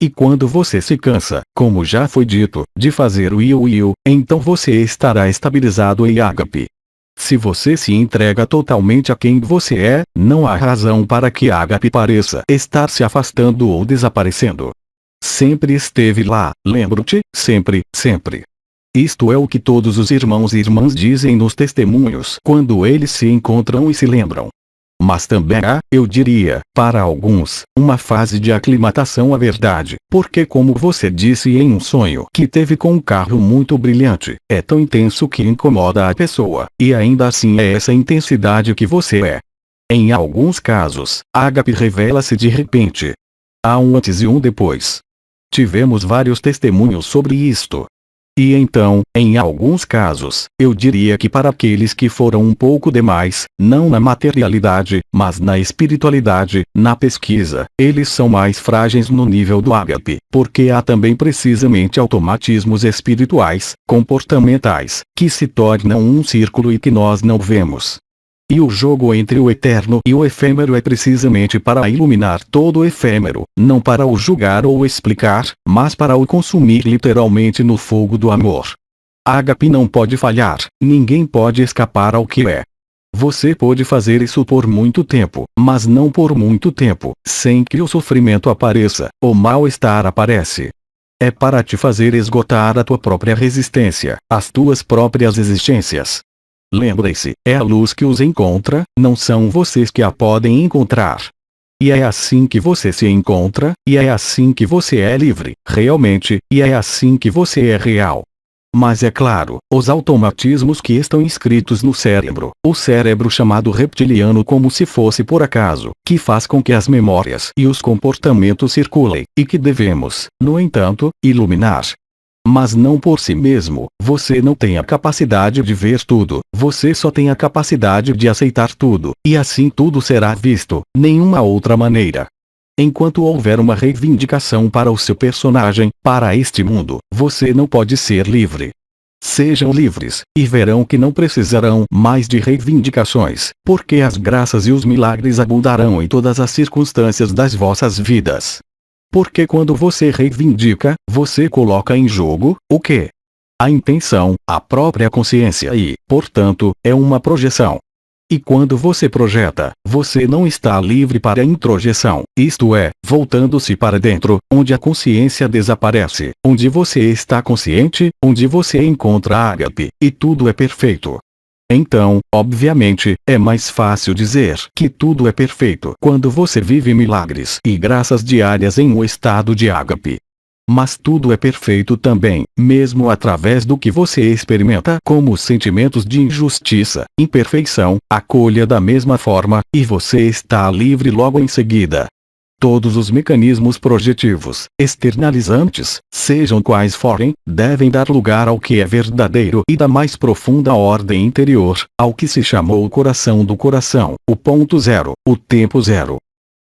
E quando você se cansa, como já foi dito, de fazer o iu, então você estará estabilizado em Ágape. Se você se entrega totalmente a quem você é, não há razão para que Ágape pareça estar se afastando ou desaparecendo. Sempre esteve lá, lembro-te, sempre, sempre. Isto é o que todos os irmãos e irmãs dizem nos testemunhos quando eles se encontram e se lembram. Mas também há, eu diria, para alguns, uma fase de aclimatação à verdade, porque como você disse em um sonho que teve com um carro muito brilhante, é tão intenso que incomoda a pessoa, e ainda assim é essa intensidade que você é. Em alguns casos, Ágape revela-se de repente. Há um antes e um depois. Tivemos vários testemunhos sobre isto. E então, em alguns casos, eu diria que para aqueles que foram um pouco demais, não na materialidade, mas na espiritualidade, na pesquisa, eles são mais frágeis no nível do ágape, porque há também precisamente automatismos espirituais, comportamentais, que se tornam um círculo e que nós não vemos. E o jogo entre o eterno e o efêmero é precisamente para iluminar todo o efêmero, não para o julgar ou explicar, mas para o consumir literalmente no fogo do amor. Ágape não pode falhar, ninguém pode escapar ao que é. Você pode fazer isso por muito tempo, mas não por muito tempo, sem que o sofrimento apareça, o mal-estar aparece. É para te fazer esgotar a tua própria resistência, as tuas próprias existências. Lembre-se, é a luz que os encontra, não são vocês que a podem encontrar. E é assim que você se encontra, e é assim que você é livre, realmente, e é assim que você é real. Mas é claro, os automatismos que estão inscritos no cérebro, o cérebro chamado reptiliano como se fosse por acaso, que faz com que as memórias e os comportamentos circulem, e que devemos, no entanto, iluminar. Mas não por si mesmo, você não tem a capacidade de ver tudo, você só tem a capacidade de aceitar tudo, e assim tudo será visto, nenhuma outra maneira. Enquanto houver uma reivindicação para o seu personagem, para este mundo, você não pode ser livre. Sejam livres, e verão que não precisarão mais de reivindicações, porque as graças e os milagres abundarão em todas as circunstâncias das vossas vidas. Porque quando você reivindica, você coloca em jogo, o quê? A intenção, a própria consciência e, portanto, é uma projeção. E quando você projeta, você não está livre para a introjeção, isto é, voltando-se para dentro, onde a consciência desaparece, onde você está consciente, onde você encontra ágape, e tudo é perfeito. Então, obviamente, é mais fácil dizer que tudo é perfeito quando você vive milagres e graças diárias em um estado de ágape. Mas tudo é perfeito também, mesmo através do que você experimenta como sentimentos de injustiça, imperfeição, acolha da mesma forma, e você está livre logo em seguida. Todos os mecanismos projetivos, externalizantes, sejam quais forem, devem dar lugar ao que é verdadeiro e da mais profunda ordem interior, ao que se chamou o coração do coração, o ponto zero, o tempo zero.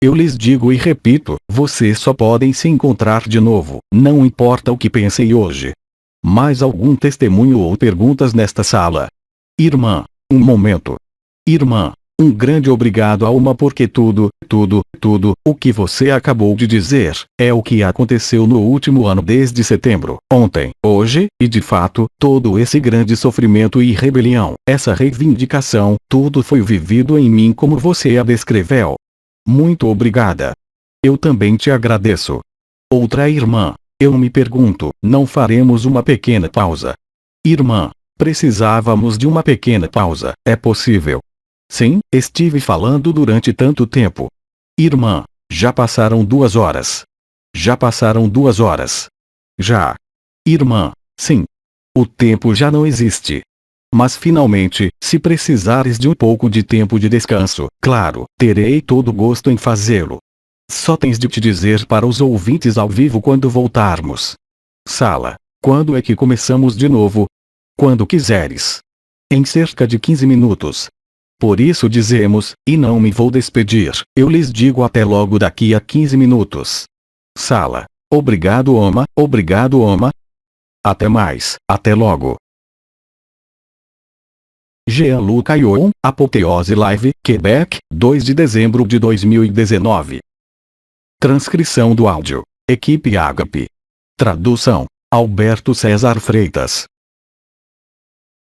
Eu lhes digo e repito, vocês só podem se encontrar de novo, não importa o que pensem hoje. Mais algum testemunho ou perguntas nesta sala? Irmã, um momento. Irmã. Um grande obrigado a Alma porque tudo, o que você acabou de dizer, é o que aconteceu no último ano desde setembro, ontem, hoje, e de fato, todo esse grande sofrimento e rebelião, essa reivindicação, tudo foi vivido em mim como você a descreveu. Muito obrigada. Eu também te agradeço. Outra irmã, eu me pergunto, não faremos uma pequena pausa? Irmã, precisávamos de uma pequena pausa, é possível? Sim, estive falando durante tanto tempo. Irmã, já passaram 2 horas. Já passaram 2 horas. Já. Irmã, sim. O tempo já não existe. Mas finalmente, se precisares de um pouco de tempo de descanso, claro, terei todo o gosto em fazê-lo. Só tens de te dizer para os ouvintes ao vivo quando voltarmos. Sala. Quando é que começamos de novo? Quando quiseres. Em cerca de 15 minutos. Por isso dizemos, e não me vou despedir, eu lhes digo até logo daqui a 15 minutos. Sala. Obrigado Oma, obrigado Oma. Até mais, até logo. Jean-Luc Ayon, Apoteose Live, Quebec, 2 de dezembro de 2019. Transcrição do áudio. Equipe Ágape. Tradução. Alberto César Freitas.